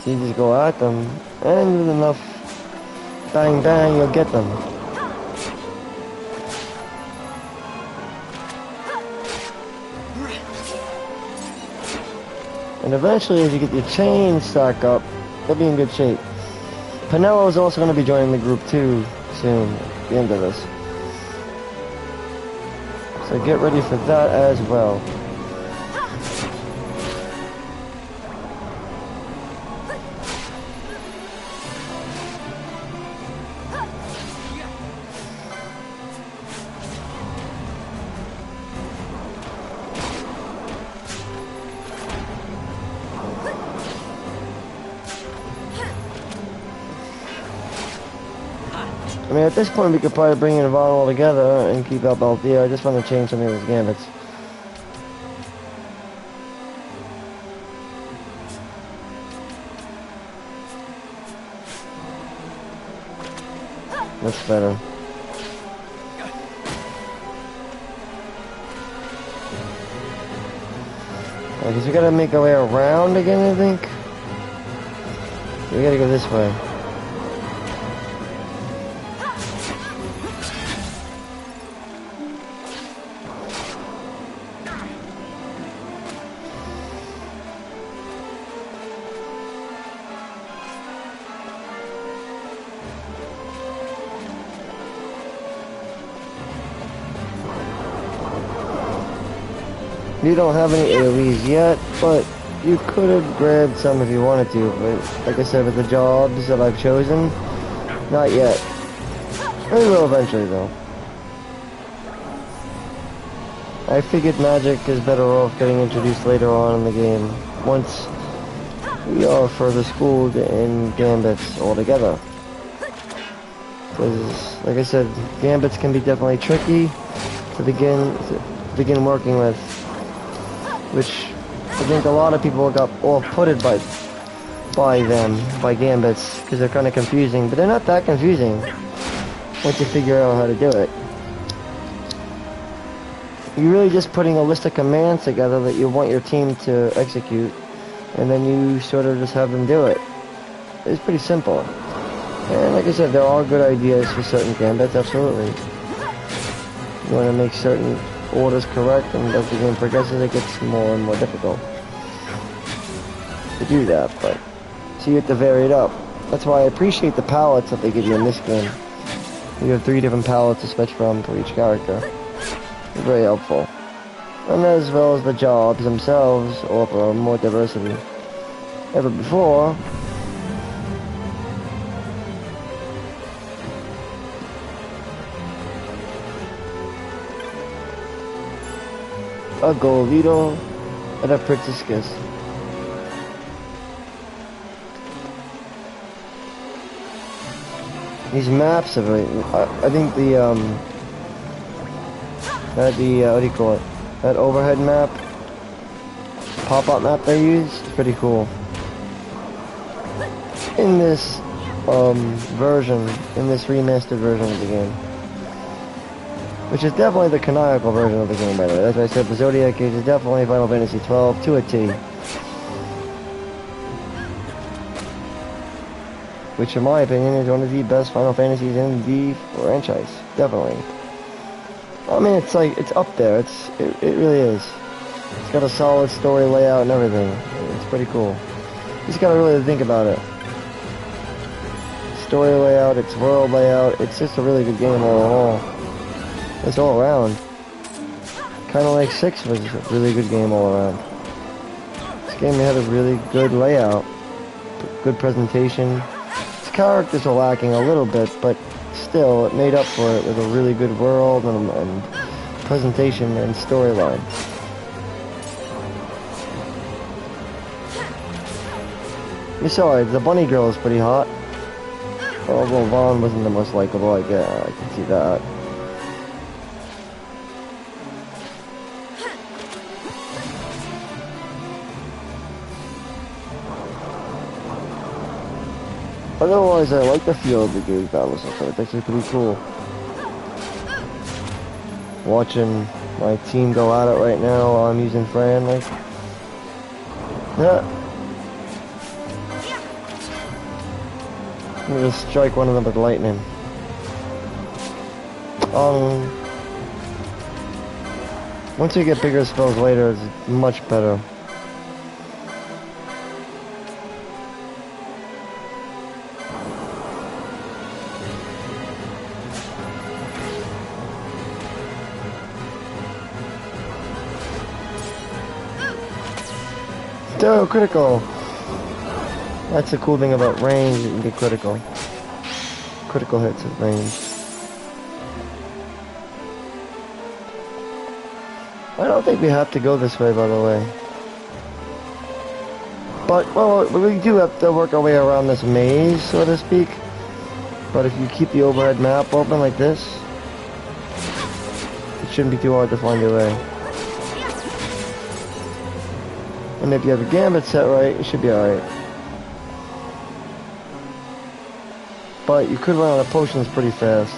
You just go at them, and with enough bang bang, you'll get them. And eventually, as you get your chain stack up, you'll be in good shape. Pinello is also going to be joining the group too soon, at the end of this. So get ready for that as well. I mean, at this point, we could probably bring in Vaughn all together and keep out Balthier. I just want to change some of his gambits. That's better. I guess we gotta make our way around again, I think. We gotta go this way. You don't have any AoEs yet, but you could have grabbed some if you wanted to, but like I said, with the jobs that I've chosen, not yet. We will eventually though. I figured magic is better off getting introduced later on in the game, once we are further schooled in gambits altogether. Because, like I said, gambits can be definitely tricky to begin working with. which I think a lot of people got off-putted by gambits, because they're kind of confusing, but they're not that confusing once you figure out how to do it. You're really just putting a list of commands together that you want your team to execute, and then you sort of just have them do it. It's pretty simple. And like I said, there are good ideas for certain gambits, absolutely. You want to make certain orders correct, and as the game progresses, it gets more and more difficult to do that, but so you have to vary it up. That's why I appreciate the palettes that they give you in this game. You have 3 different palettes to switch from for each character. It's very helpful. And as well as the jobs themselves offer more diversity. Ever before, a Golito and a Princess Kiss. These maps are very, I think what do you call it? That overhead map, pop-up map they use, is pretty cool. In this version, in this remastered version of the game. Which is definitely the canonical version of the game, by the way. That's why I said the Zodiac Age is definitely Final Fantasy XII to a T. Which, in my opinion, is one of the best Final Fantasies in the franchise. Definitely. I mean, it's like, it's up there. It really is. It's got a solid story layout and everything. It's pretty cool. You just gotta really think about it. Story layout, its world layout, it's just a really good game all in all. It's all around. Kind of like 6 was a really good game all around. This game had a really good layout, good presentation. Its characters are lacking a little bit, but still, it made up for it with a really good world and presentation and storyline. Besides, the bunny girl is pretty hot. Although Vaughn wasn't the most likable, I can see that. Otherwise, I like the feel of the game battles, so it's actually pretty cool. Watching my team go at it right now while I'm using Fran, like... Yeah. I'm gonna strike one of them with lightning. Once you get bigger spells later, it's much better. Oh, critical! That's the cool thing about range, you can get critical. Critical hits at range. I don't think we have to go this way, by the way. But, well, we do have to work our way around this maze, so to speak. But if you keep the overhead map open like this, it shouldn't be too hard to find your way. And if you have the gambit set right, it should be alright. But you could run out of potions pretty fast.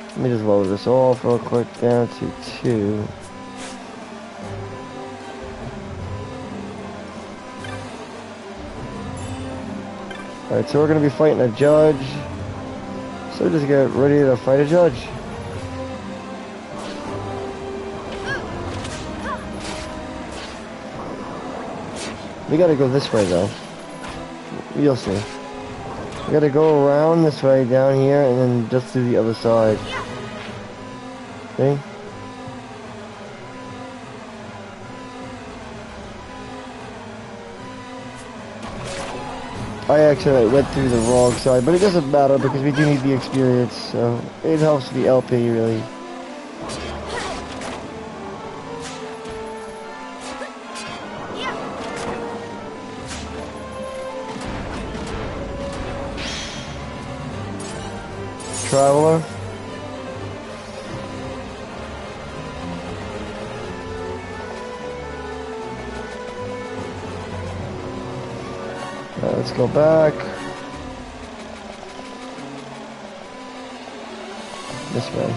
Let me just load this off real quick down to 2. Alright, so we're going to be fighting a judge. So just get ready to fight a judge. We gotta go this way though. You'll see. We gotta go around this way down here and then just to the other side. See? I actually went through the wrong side, but it doesn't matter because we do need the experience, so it helps the LP really. Traveler. Let's go back. This way.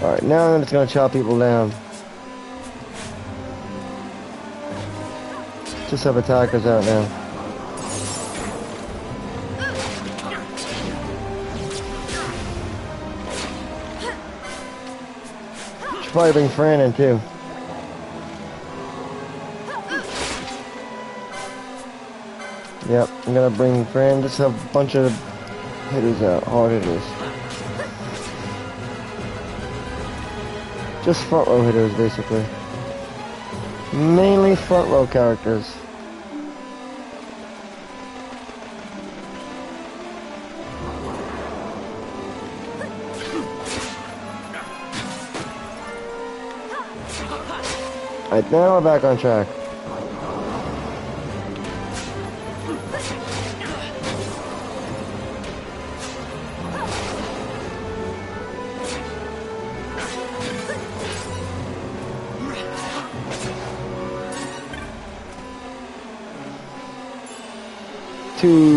Alright, now I'm just gonna chop people down. Just have attackers out now. Should probably bring Fran in too. Yep, I'm gonna bring Fran. Just have a bunch of hitters out, hard hitters. Just front row hitters, basically. Mainly front row characters. Alright, now we're back on track.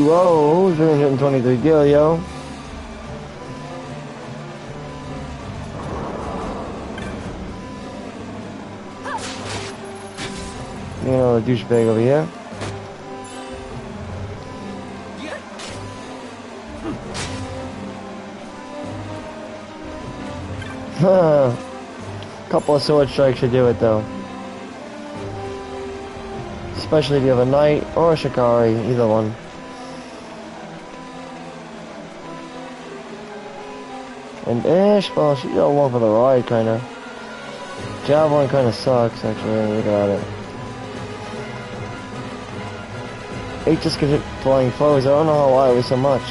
Oh, 323 gil, yo. You know, the douchebag over here. Couple of sword strikes should do it though. Especially if you have a knight or a shikari, either one. And Ash, well, she's along for the ride, kinda. Javelin kinda sucks, actually, when you look at it. 8 just gets hit flying foes, I don't know why it was so much.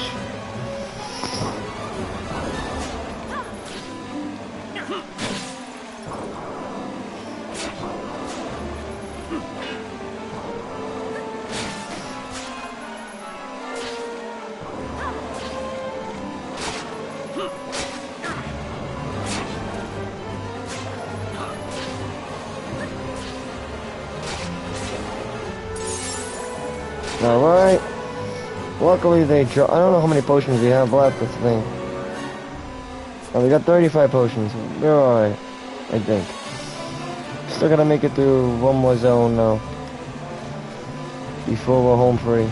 Alright. Luckily they draw. I don't know how many potions we have left, that's the thing. Oh, we got 35 potions. We're alright, I think. Still gotta make it through one more zone now. Before we're home free.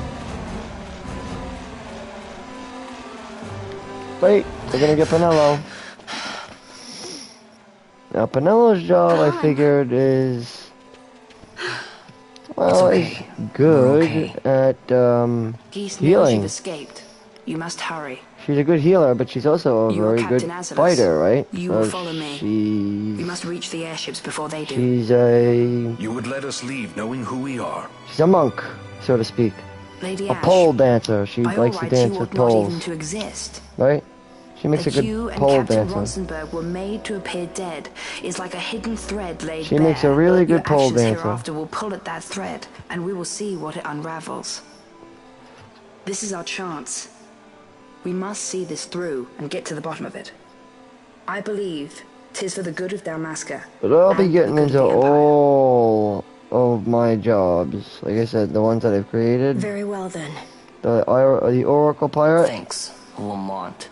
Wait, we're gonna get Pinello. Now Pinello's job, I figured, is... Well, it's good at Geese knows healing. you've escaped. You must hurry. She's a good healer, but she's also a very good fighter, right? You will follow me. She's... We must reach the airships before they do. She's a... You would let us leave knowing who we are. She's a monk, so to speak. Lady A pole dancer. She by likes all to rights, dance you with ought not even poles. to exist. Right? She makes a That good you and pole Captain dancer. Ronsenberg were made to appear dead is like a hidden thread laid She bare. makes a really good Your pole actions dancer. hereafter will pull at that thread, and we will see what it unravels. This is our chance. We must see this through and get to the bottom of it. I believe 'tis for the good of Dalmasca. But I'll be and getting the good into of the Empire. all of my jobs. Like I said, the ones that I've created. Very well then. The Oracle Pirate. Thanks, Lamont.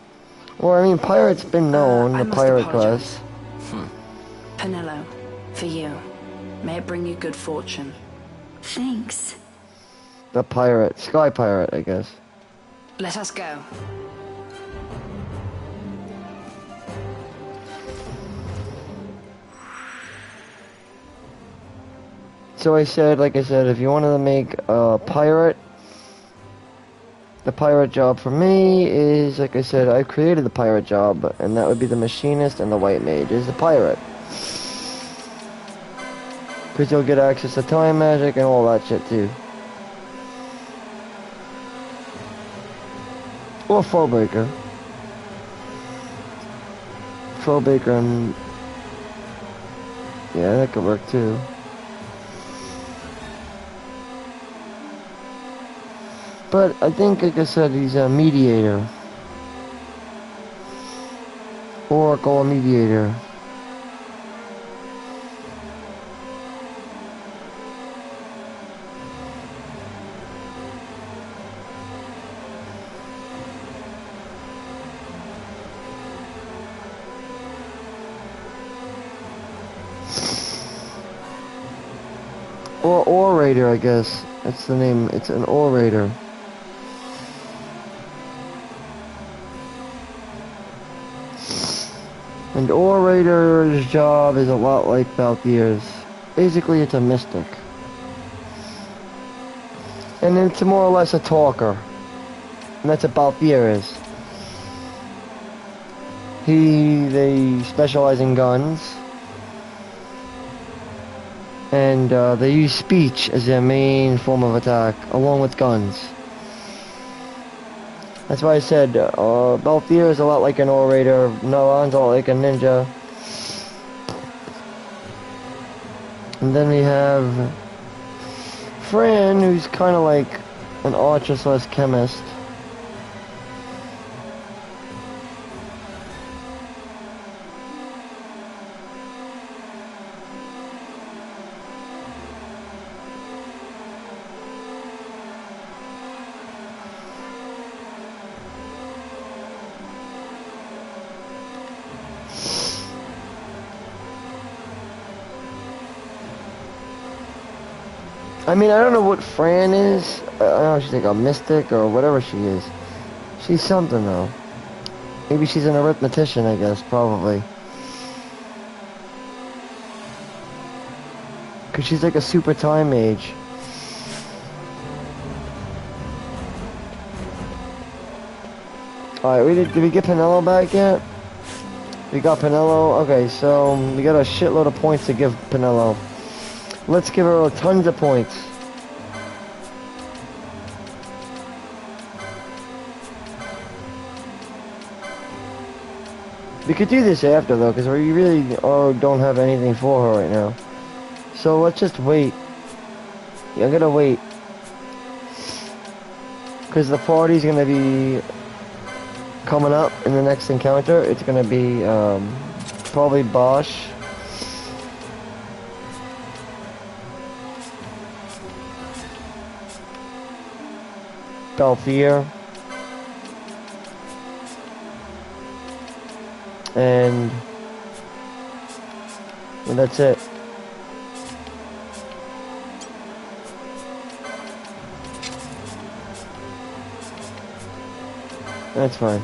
Well, I mean, Pirate's been known, I the must Pirate apologize. class. Pinello, for you. May it bring you good fortune. Thanks. The Pirate. Sky Pirate, I guess. Let us go. So I said, like I said, if you wanted to make a pirate, the pirate job for me is, like I said, I created the pirate job, and that would be the machinist and the white mage is the pirate. Because you'll get access to time magic and all that shit too. Or Foebreaker. Foebreaker and... yeah, that could work too. But I think, like I said, he's a mediator. Oracle mediator. Or orator, I guess. That's the name. It's an orator. And orator's job is a lot like Balthier's. Basically, it's a mystic. And it's more or less a talker. And that's what Balthier is. They specialize in guns. And they use speech as their main form of attack, along with guns. That's why I said Balthier is a lot like an orator, Naran's a lot like a ninja. And then we have Fran, who's kind of like an archer / chemist. I mean, I don't know what Fran is. I don't know if she's like a mystic or whatever she is. She's something, though. Maybe she's an arithmetician, I guess, probably. Because she's like a super time mage. Alright, did we get Penello back yet? We got Penello. Okay, so we got a shitload of points to give Penello. Let's give her tons of points. We could do this after, though, because we really don't have anything for her right now. So let's just wait. Yeah, I'm gonna wait. Because the party's gonna be coming up in the next encounter. It's gonna be probably Bosch. Balthier. And that's it. That's fine.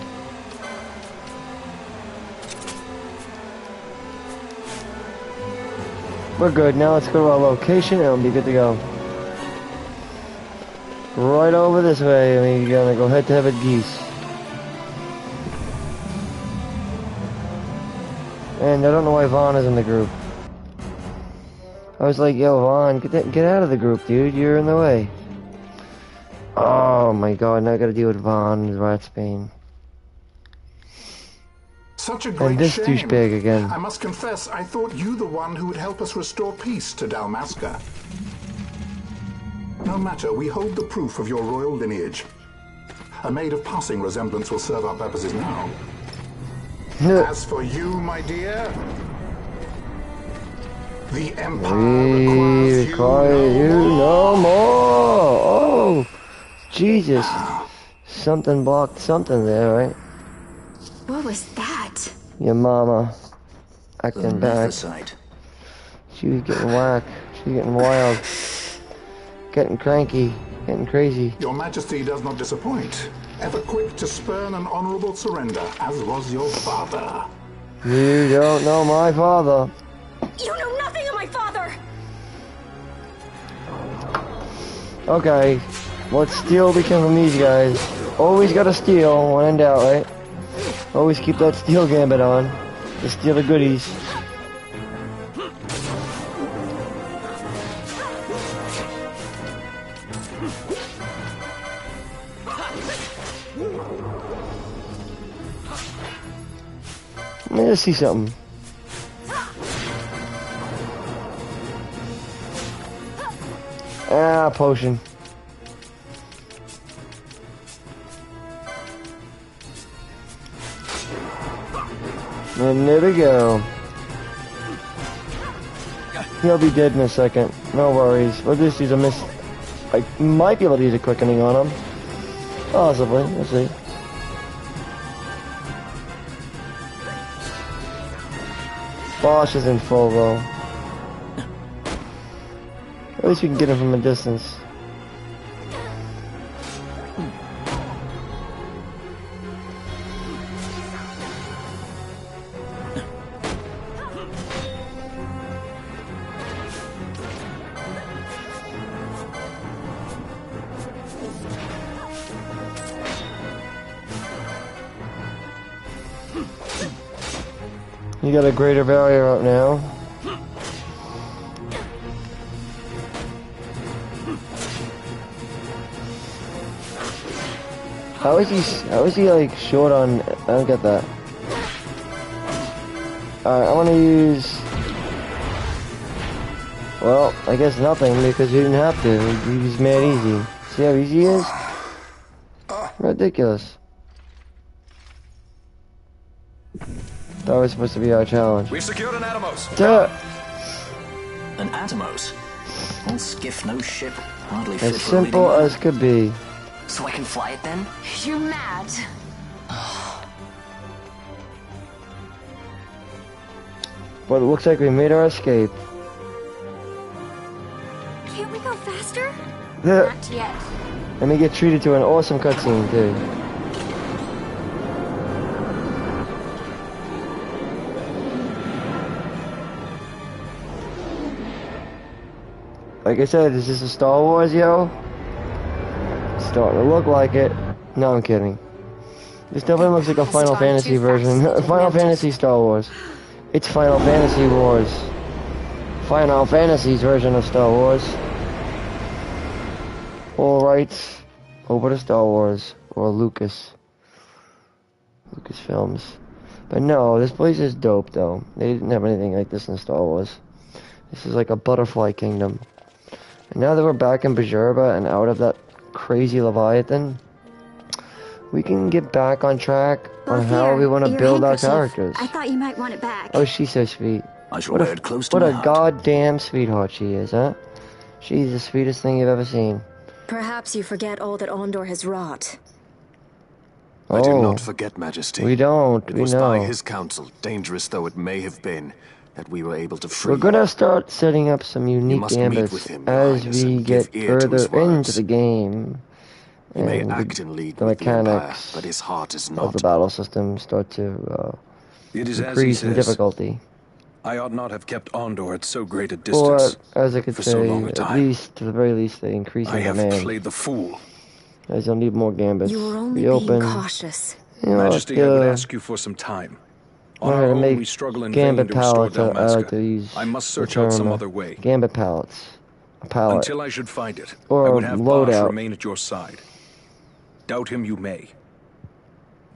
We're good. Now let's go to our location and we'll be good to go. Right over this way, and we're gonna go head to head with Geese. And I don't know why Vaughn is in the group. I was like, yo, Vaughn, get out of the group, dude. You're in the way. Oh my god, now I gotta deal with Vaughn and Ratsbane. Such a great and this shame. douchebag again. I must confess, I thought you the one who would help us restore peace to Dalmasca. No matter, we hold the proof of your royal lineage. A maid of passing resemblance will serve our purposes now. As for you, my dear, the Empire requires you no more. Oh, Jesus. Something blocked something there, right? What was that? Your mama acting back. Sight. She was getting whacked. She was getting wild. Getting cranky. Getting crazy. Your Majesty does not disappoint. Ever quick to spurn an honorable surrender, as was your father. You don't know my father. You know nothing of my father! Okay. What steal became from these guys? Always gotta steal when in doubt, right? Always keep that steel gambit on. To steal the goodies. Let me just see something. Ah, potion. And there we go. He'll be dead in a second. No worries. We'll just use a miss. I might be able to use a quickening on him. Possibly. We'll see. Bosch is in full though. At least we can get him from a distance. You got a greater barrier up now. How is he like short on, I don't get that. Alright, I wanna use, well, I guess nothing because you didn't have to. You just made it easy. See how easy he is? Ridiculous. That was supposed to be our challenge. We've secured an Atomos. Duh. An Atomos? No skiff, no ship. Hardly fit As for a simple leading as could be. So I can fly it then? You're mad. But it looks like we made our escape. Can't we go faster? Yeah. Not yet. And we get treated to an awesome cutscene too. Like I said, is this a Star Wars, yo? Starting to look like it. No, I'm kidding. This definitely looks like a Final Fantasy version. Final Fantasy Star Wars. It's Final Fantasy Wars. Final Fantasy's version of Star Wars. All rights over to Star Wars or Lucasfilms. But no, this place is dope though. They didn't have anything like this in Star Wars. This is like a butterfly kingdom. And now that we're back in Bajurba and out of that crazy Leviathan, we can get back on track on how we want to build our characters. I thought you might want it back. Oh, she's so sweet. I shall wear it close to What my a heart. goddamn sweetheart she is, huh? She's the sweetest thing you've ever seen. Perhaps you forget all that Ondor has wrought. I do Oh, not forget, Majesty. we don't. It We was know. by his counsel, dangerous though it may have been, that we were able to free. We're gonna start setting up some unique must meet gambits with him, Your as Highness, we and get give ear to his further into words. the game. He may And act and lead the with the Empire, mechanics but his heart is of not. the battle system start to It is as he increase in says. difficulty. I ought not have kept Ondor at so great a Or, distance. as I could for say, so long a at time. least, to the very least, they increase I in have demand. played the fool. As you'll need more gambits. You were only Be being open. cautious. You know, Majesty, I would ask you for some time. On Learn our to own, make we struggle in vain gambit to restore pallets. I like to Dalmasca. use I must the search out some term, other way. Gambit pallets. A pallet. Until I should find it, Or I a would have Bosch loadout. remain at your side. Doubt him you may.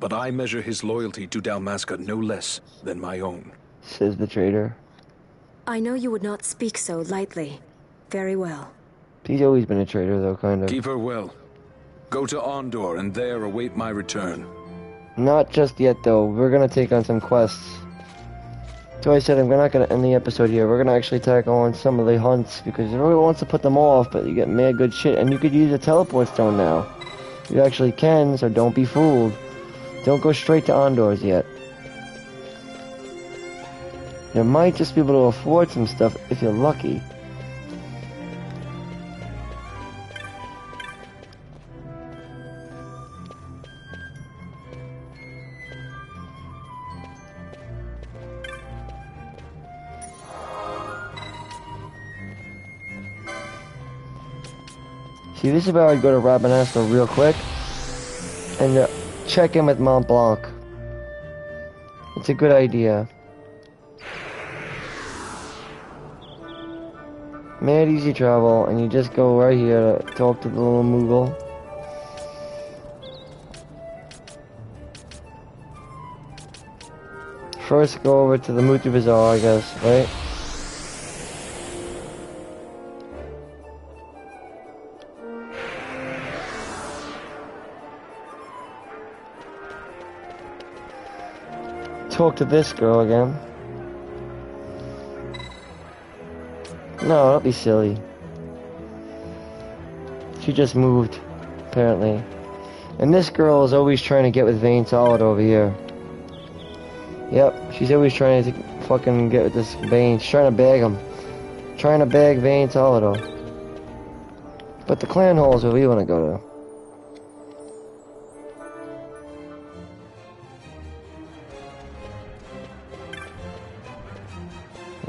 But I measure his loyalty to Dalmasca no less than my own. Says the traitor. I know you would not speak so lightly. Very well. He's always been a traitor, though, kind of. Keep her well. Go to Ondor and there await my return. Not just yet, though. We're gonna take on some quests. So I said I'm not gonna end the episode here. We're gonna actually tackle on some of the hunts because everyone wants to put them off, but you get mad good shit, and you could use a teleport stone now. You actually can, so don't be fooled. Don't go straight to Ondor's yet. You might just be able to afford some stuff if you're lucky. See, this is where I'd go to Rabanasco real quick and check in with Mont Blanc. It's a good idea. Mad easy travel, and you just go right here to talk to the little Moogle. First, go over to the Mutu Bazaar, I guess, right? talk to this girl again. No, don't be silly. She just moved, apparently. And this girl is always trying to get with Vane Solid over here. Yep, she's always trying to fucking get with this Vane. She's trying to bag him. Trying to bag Vane Solido. But the clan hall is where we want to go to.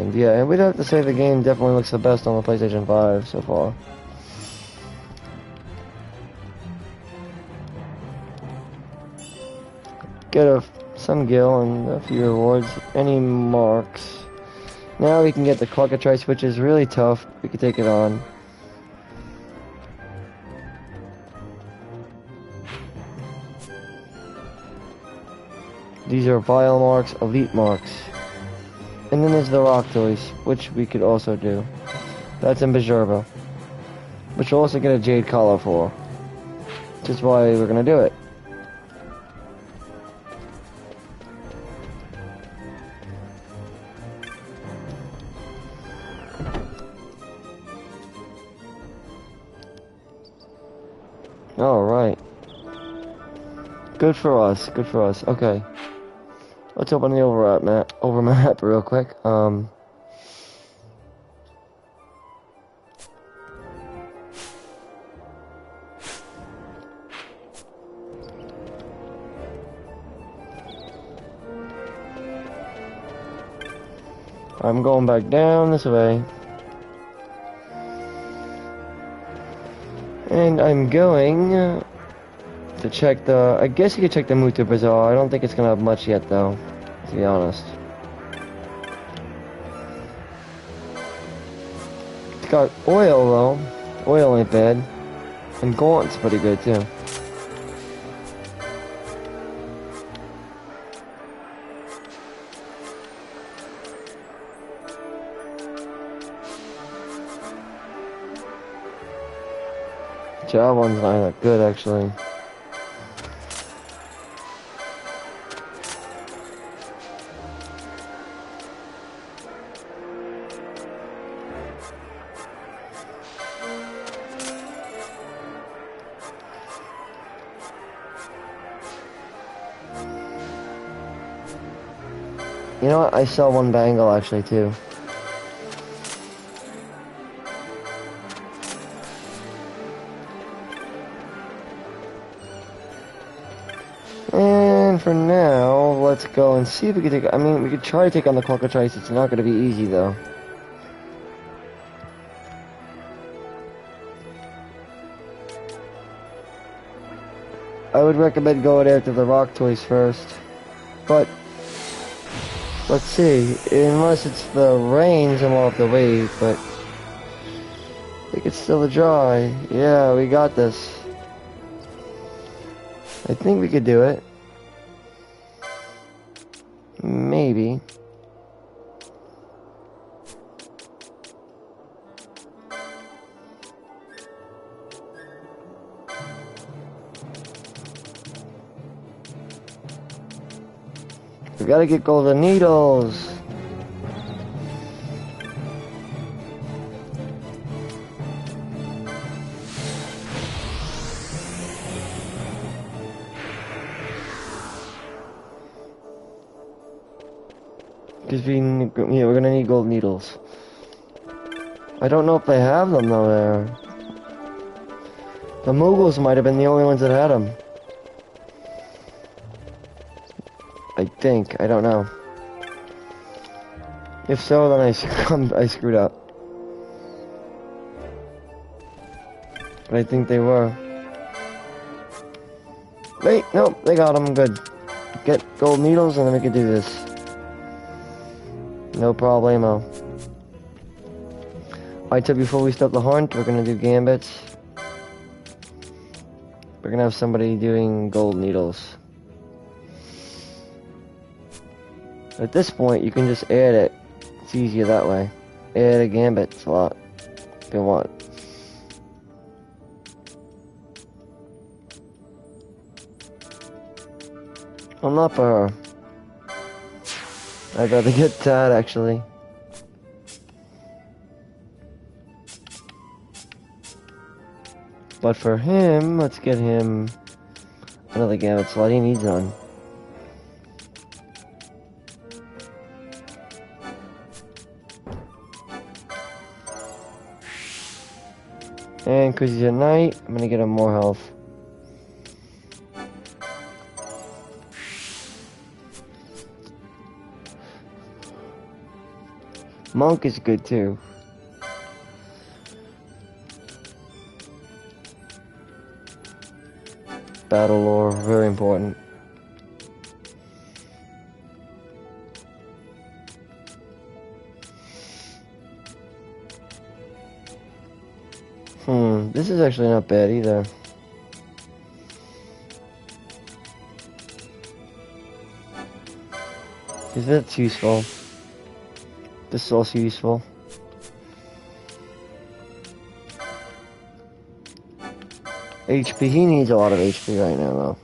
And yeah, and we'd have to say the game definitely looks the best on the PlayStation 5 so far. Get some gil and a few rewards. Any marks. Now we can get the cockatrice, which is really tough. We can take it on. These are vile marks, elite marks. And then there's the rock toys, which we could also do. That's in Bajurba. Which we'll also get a jade collar for. Which is why we're gonna do it. Alright. Good for us, good for us. Okay. Let's open the over map real quick. I'm going back down this way. And I'm going to check the... I guess you could check the Mutu Bazaar. I don't think it's going to have much yet, though, to be honest. It's got oil, though. Oil ain't bad. And Gaunt's pretty good, too. That one's not that good, actually. You know what? I sell one bangle, actually, too. And for now, let's go and see if we can take... I mean, we could try to take on the cockatrice. It's not going to be easy, though. I would recommend going after the rock toys first. But, let's see. Unless it's the rains, I'm off the wait, but... I think it's still dry. Yeah, we got this. I think we could do it. Maybe. We gotta get golden needles. Because we're gonna need gold needles. I don't know if they have them though there. The Mughals might have been the only ones that had them. I think. I don't know. If so, then I screwed up. But I think they were. Wait, no, they got them. Good. Get gold needles and then we can do this. No problemo. Alright, so before we start the hunt, we're gonna do gambits. We're gonna have somebody doing gold needles. At this point, you can just add it. It's easier that way. Add a gambit slot if you want. I'm not for her. I'd rather get that, actually. But for him, let's get him another Gambit slot. He needs one. And because he's a knight, I'm gonna get him more health. Monk is good too. Battle lore, very important. This is actually not bad either. Because that's useful. This is also useful. HP, he needs a lot of HP right now though.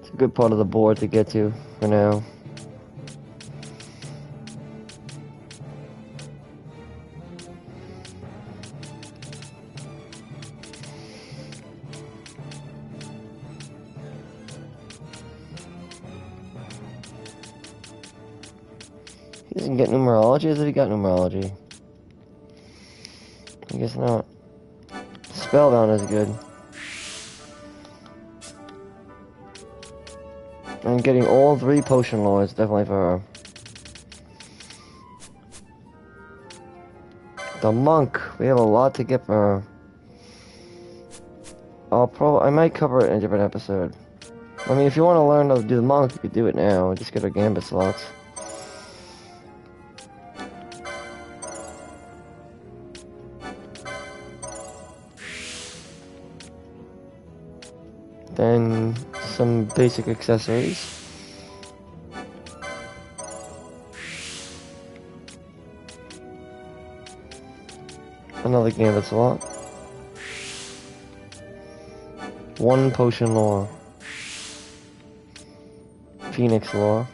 It's a good part of the board to get to for now. He doesn't get numerology? As if he got numerology. I guess not. Spellbound is good. And getting all 3 potion lords, definitely for her. The monk, we have a lot to get for her. I might cover it in a different episode. I mean, if you want to learn how to do the monk, you could do it now. Just get her gambit slots. Then some basic accessories. Another gambit slot. 1 potion lore. Phoenix lore.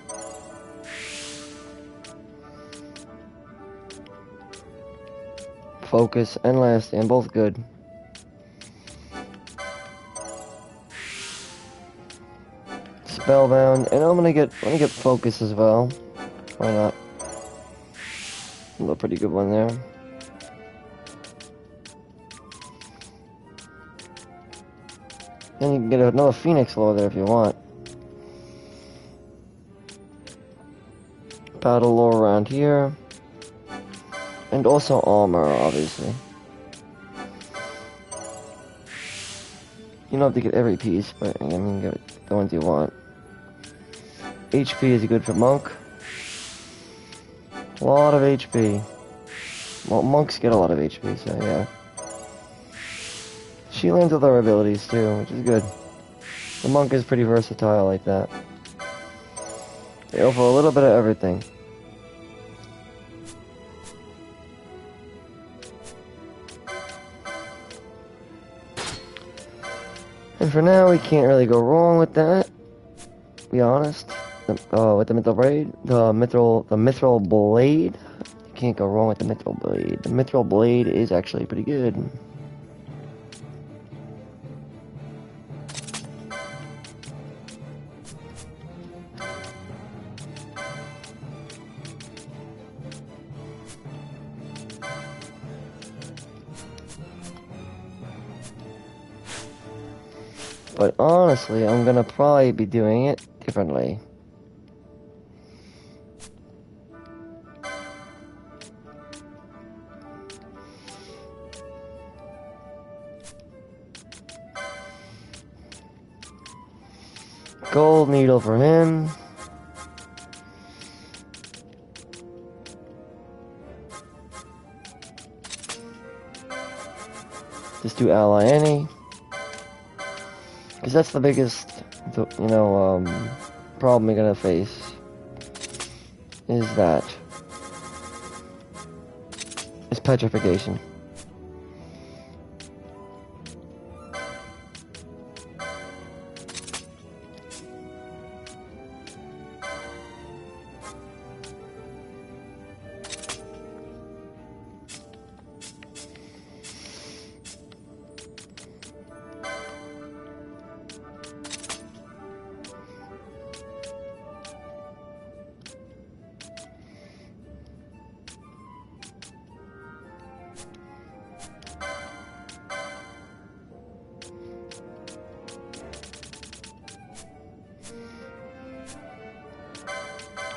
Focus and last stand, both good. Spellbound, and I'm gonna get focus as well. Why not? A pretty good one there. Then you can get another Phoenix lore there if you want. Battle lore around here. And also armor, obviously. You don't have to get every piece, but I mean, get the ones you want. HP is good for monk. A lot of HP. Well, monks get a lot of HP, so yeah. She lands with her abilities too, which is good. The monk is pretty versatile like that. They offer a little bit of everything. And for now, we can't really go wrong with that. To be honest, with the mithril blade, the mithril blade, you can't go wrong with the mithril blade. The mithril blade is actually pretty good. But honestly, I'm gonna probably be doing it differently. Gold needle for him. Just do ally any. Because that's the biggest, problem you're gonna face. Is that. Is petrification.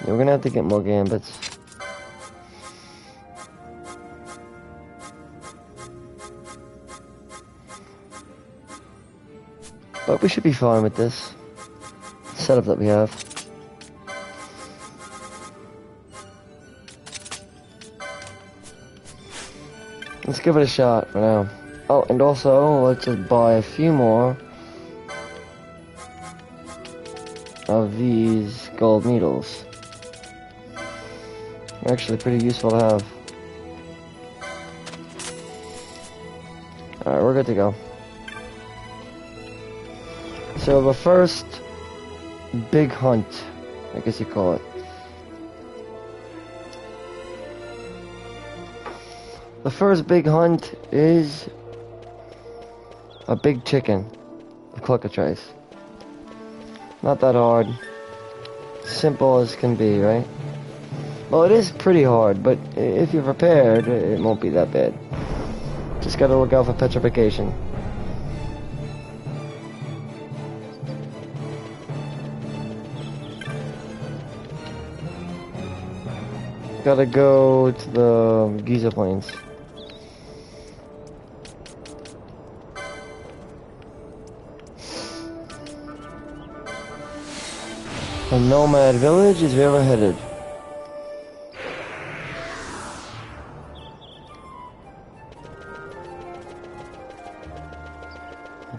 Yeah, we're gonna have to get more gambits. But we should be fine with this setup that we have. Let's give it a shot for now. Oh, and also, let's just buy a few more of these gold needles. They're actually pretty useful to have. Alright, we're good to go. So the first big hunt, I guess you call it. The first big hunt is a big chicken, a cockatrice. Not that hard. Simple as can be, right? Well, it is pretty hard, but if you're prepared, it won't be that bad. Just gotta look out for petrification. Gotta go to the Giza Plains. A nomad village is where we're headed.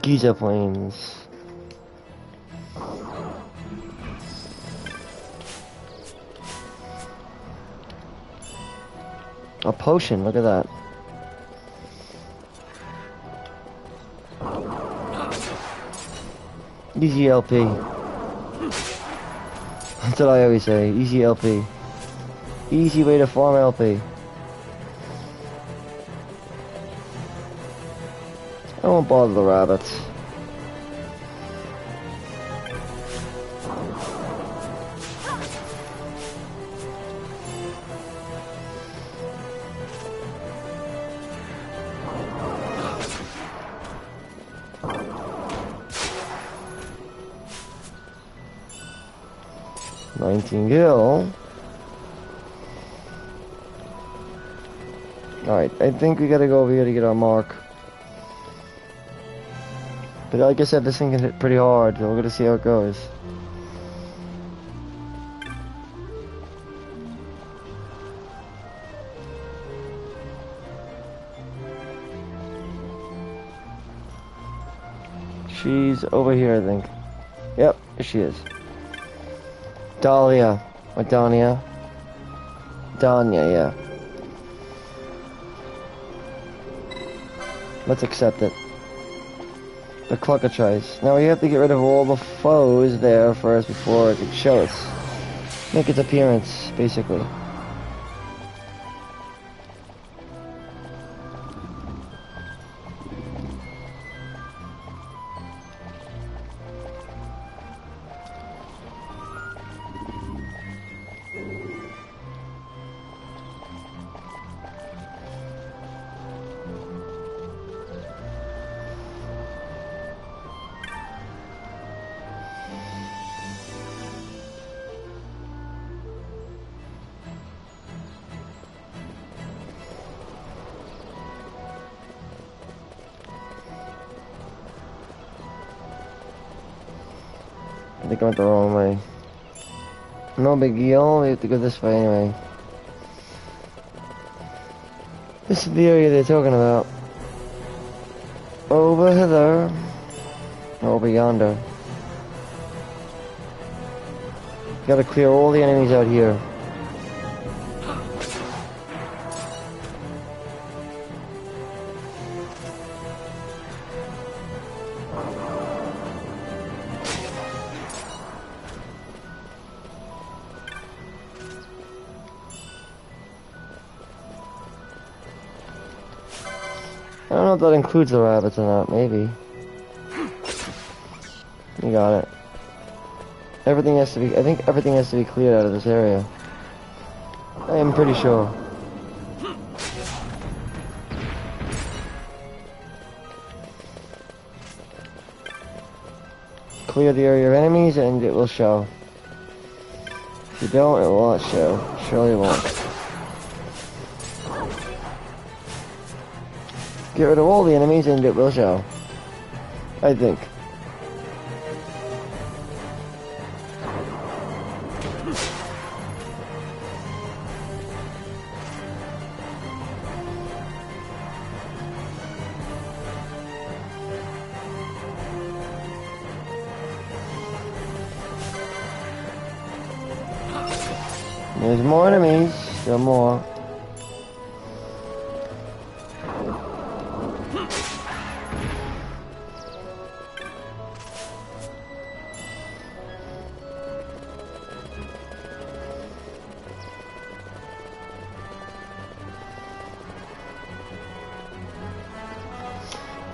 Giza Plains. A potion, look at that. Easy LP. That's what I always say, easy LP. Easy way to farm LP. I won't bother the rabbits. Gil. Alright, I think we gotta go over here to get our mark. But like I said, this thing can hit pretty hard, so we're gonna see how it goes. She's over here, I think. Yep, here she is. Dahlia. Or Dania. Danya, yeah. Let's accept it. The cockatrice. Now we have to get rid of all the foes there first before it can show us. Make its appearance, basically. I think I went the wrong way. No big deal, we have to go this way anyway. This is the area they're talking about. Over hither. Over yonder. Gotta clear all the enemies out here. I don't know if that includes the rabbits or not, maybe. You got it. Everything has to be, I think everything has to be cleared out of this area. I am pretty sure. Clear the area of enemies and it will show. If you don't, it won't show. Surely won't. Get rid of all the enemies and it will show. I think. There's more enemies. Still more.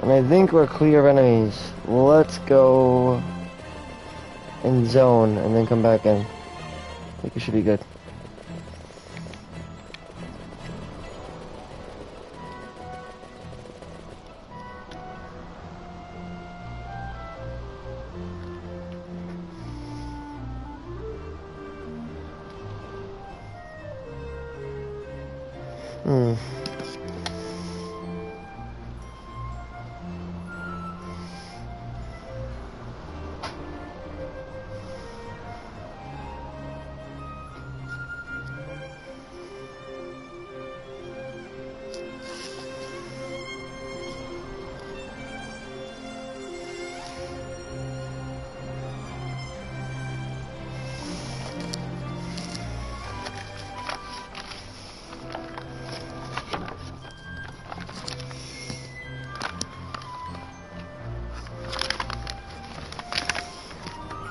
And I think we're clear of enemies. Let's go in zone and then come back in. I think it should be good.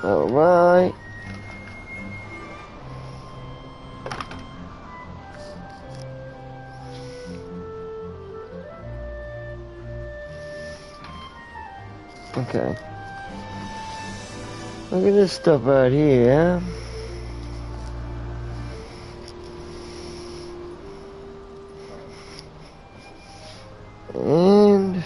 Alright. Okay. Look at this stuff right here. And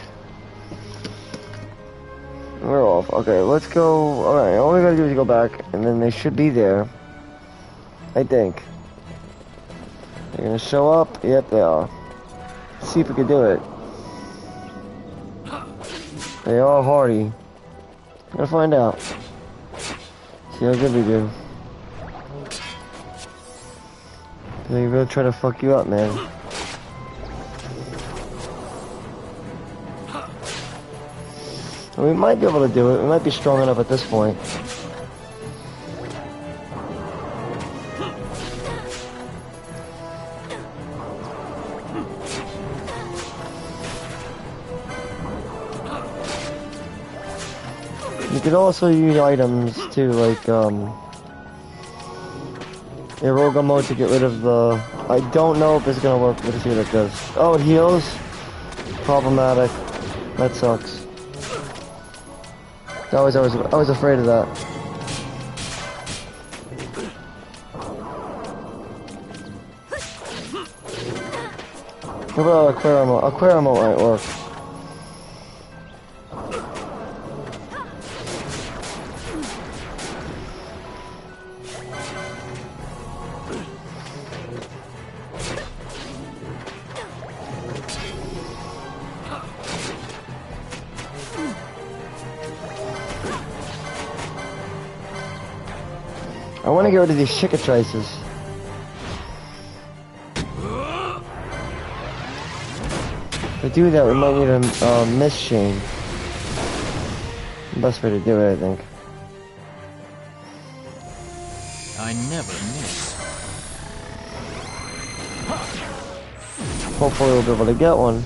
we're off. Okay, let's go. Alright, all we gotta do is go back, and then they should be there. I think. They're gonna show up? Yep, they are. Let's see if we can do it. They are hardy. Gonna find out. See how good we do. They really try to fuck you up, man. We might be able to do it. We might be strong enough at this point. You could also use items too, like Eroga mode to get rid of the... I don't know if it's gonna work. Let's see what it does. Oh, it heals? Problematic. That sucks. I was afraid of that. What about Aquarium? Aquarium might work. I want to get rid of these cicatrices. To do that, we might need a mist chain. Best way to do it, I think. I never miss. Hopefully we'll be able to get one.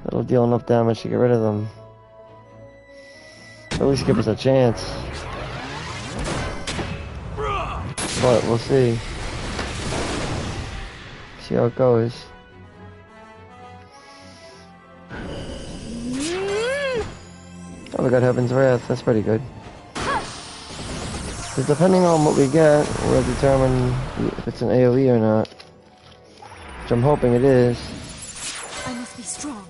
It'll deal enough damage to get rid of them. At least give us a chance. But we'll see. See how it goes. Oh, we got Heaven's Wrath. That's pretty good. Because depending on what we get, we'll determine if it's an AoE or not. Which I'm hoping it is. I must be strong.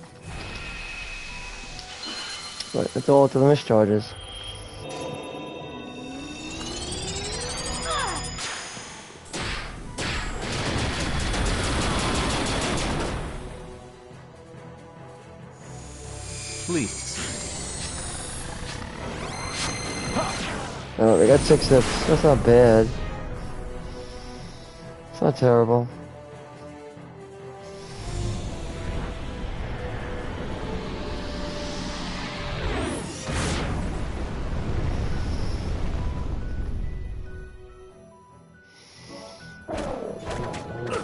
But it's all to the mischarges. Oh, they got 6 zips. That's not bad. It's not terrible.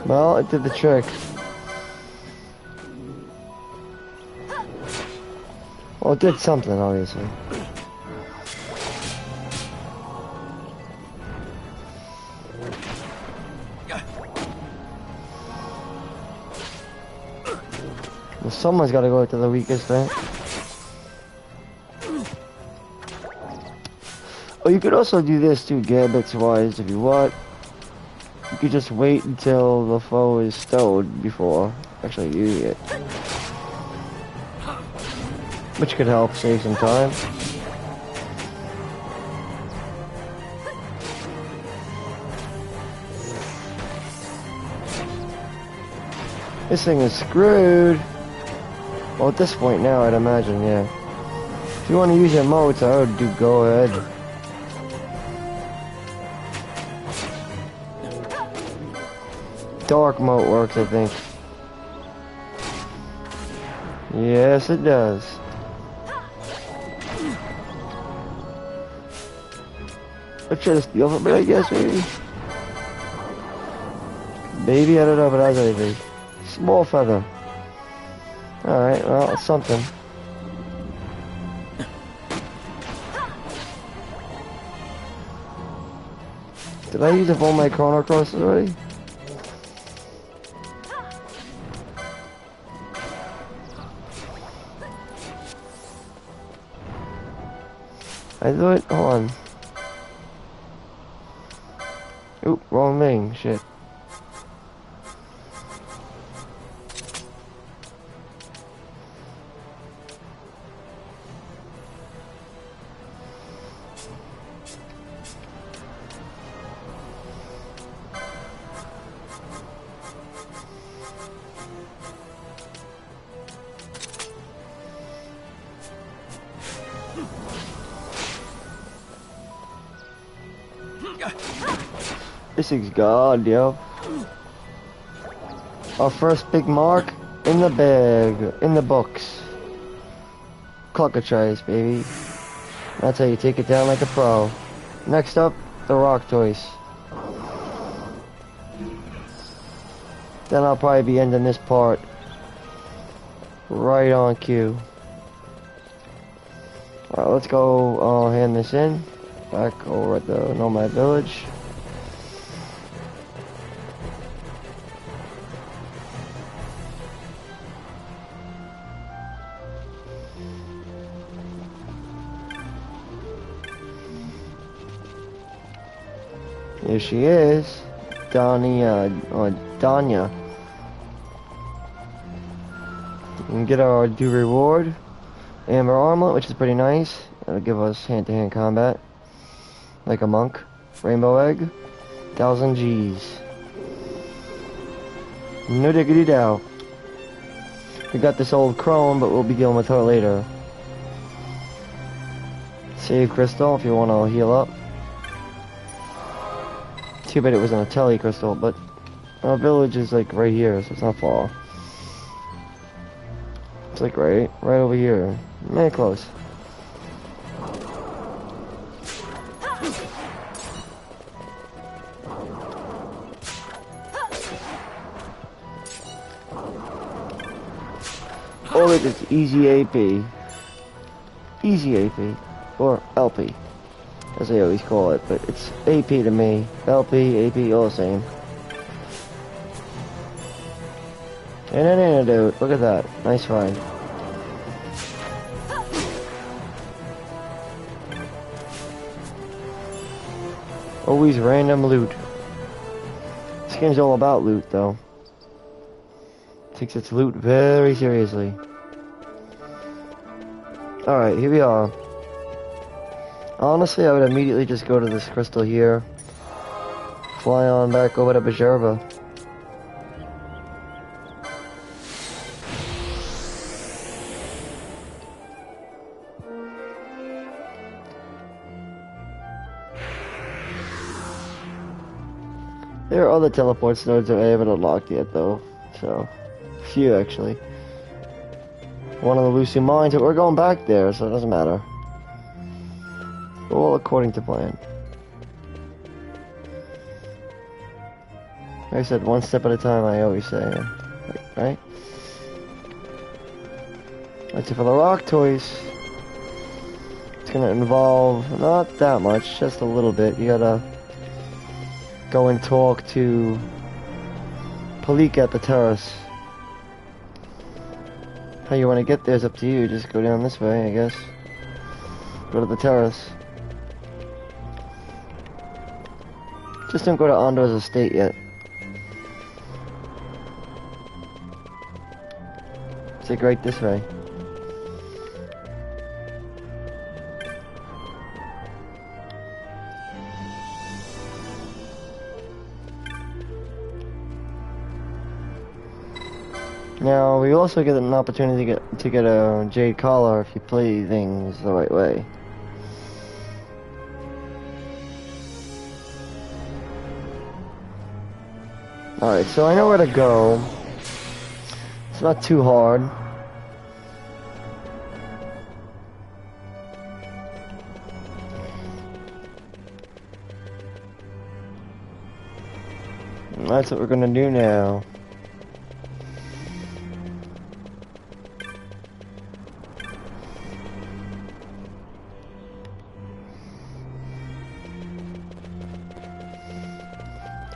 Well, it did the trick. Well, it did something, obviously. Well, someone's got to go to the weakest, right? Oh, you could also do this too, gambits-wise, if you want. You could just wait until the foe is stowed before actually using it. Which could help save some time. This thing is screwed. Well, at this point now, I'd imagine, yeah. If you want to use your motes, I would do go ahead. Dark mote works, I think. Yes, it does. I'll try to steal from it, I guess, maybe. Maybe, I don't know if it has anything. Small feather. Alright, well, it's something. Did I use up all my chrono crosses already? I do it? Hold on. Oop, wrong thing. Shit. This thing's gone, yo. Our first big mark in the bag, in the books. Clockatrice, baby. That's how you take it down like a pro. Next up, the rock toys. Then I'll probably be ending this part right on cue. Alright, let's go hand this in. Back over at the Nomad Village. Here she is, Danya. We can get our due reward. Amber armlet, which is pretty nice. That'll give us hand-to-hand combat. Like a monk. Rainbow egg. 1,000 G's. No diggity doubt. We got this old crone, but we'll be dealing with her later. Save crystal if you want to heal up. Too bad it wasn't a telly crystal, but our village is like right here, so it's not far. It's like right over here. Man, close. Or it's easy AP. Easy AP. Or LP. As they always call it, but it's AP to me. LP, AP, all the same. And an antidote. Look at that. Nice find. Always random loot. This game's all about loot, though. Takes its loot very seriously. Alright, here we are. Honestly, I would immediately just go to this crystal here. Fly on back over to Bajerba. There are other teleport stones that I haven't unlocked yet, though. So, a few actually. One of the Lucy mines, but we're going back there, so it doesn't matter. All according to plan. Like I said, one step at a time, I always say, right? That's it for the rock toys. It's gonna involve not that much, just a little bit. You gotta go and talk to Palik at the terrace. How you want to get there is up to you. Just go down this way, I guess. Go to the terrace. Just don't go to Andor's estate yet. It's like right this way. Now, we also get an opportunity to get a Jade Collar if you play things the right way. Alright, so I know where to go. It's not too hard. And that's what we're gonna do now.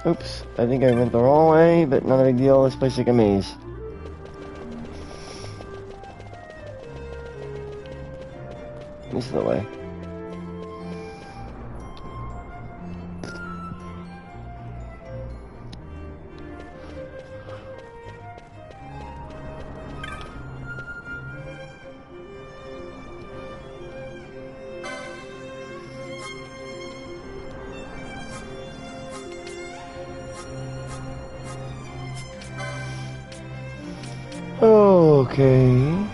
Oops, I think I went the wrong way, but not a big deal. This place is like a maze. This is the way. Okay.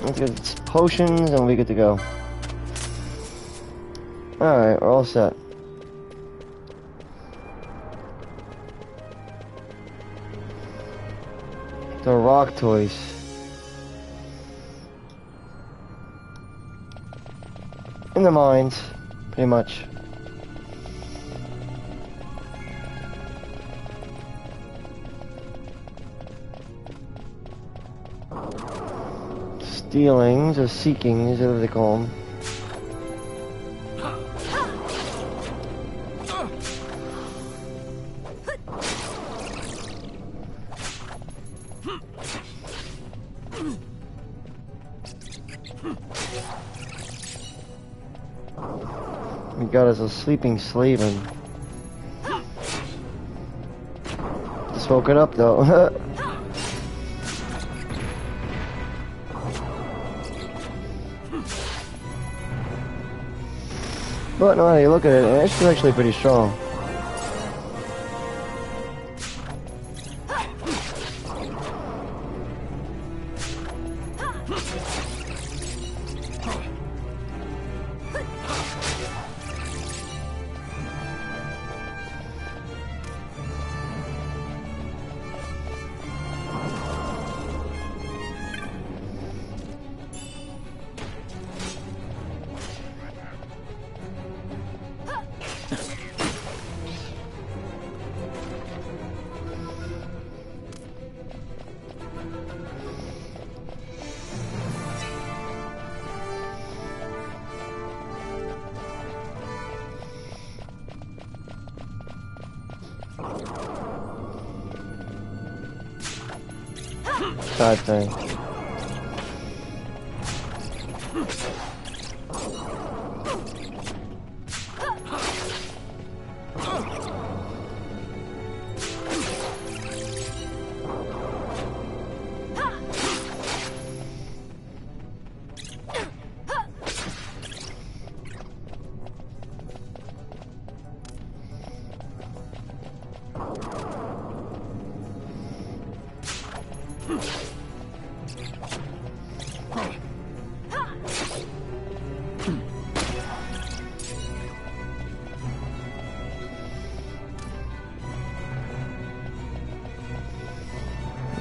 Let's get potions and we'll be good to go. Alright, we're all set. The rock toys. In the mines, pretty much. Stealings, or seekings, whatever they call them. We got us a sleeping slave and just woke it up though. But no matter how you look at it, it's actually pretty strong. Bad thing.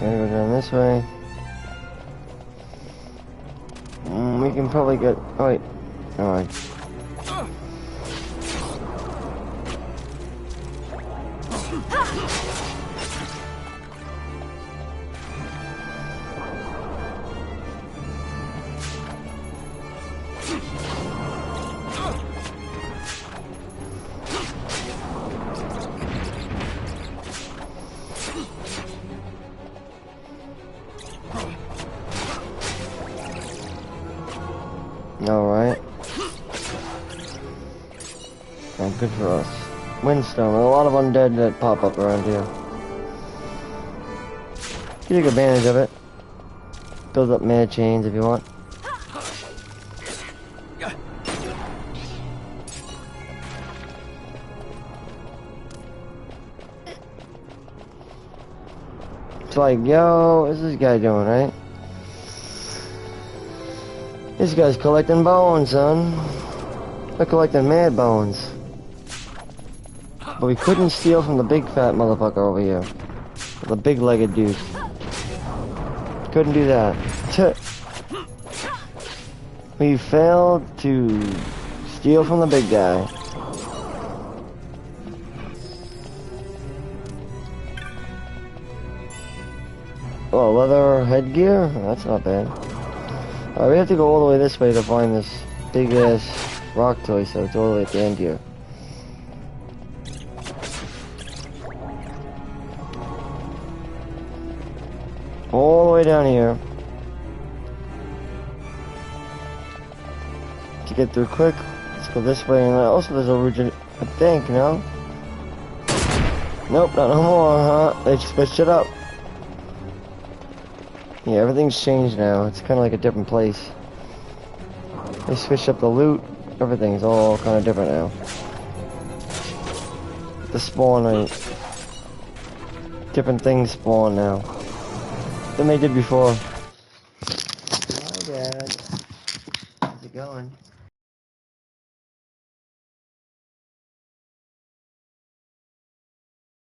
Gotta go down this way. We can probably get. Oh wait. Alright. Alright. Oh, good for us. Windstone. A lot of undead that pop up around here. You take advantage of it. Build up mana chains if you want. It's like, yo, what's this guy doing, right? This guy's collecting bones, son. We're collecting mad bones. But we couldn't steal from the big fat motherfucker over here. The big-legged dude. Couldn't do that. We failed to steal from the big guy. Oh, leather headgear? That's not bad. Alright, we have to go all the way this way to find this big-ass rock toy, so it's all the way at the end here. All the way down here. To get through quick, let's go this way, and also there's a region, I think, no? Nope, not no more, huh? They switched it up. Yeah, everything's changed now. It's kind of like a different place. They switched up the loot. Everything's all kind of different now. The spawn rate. Different things spawn now than they did before. My bad.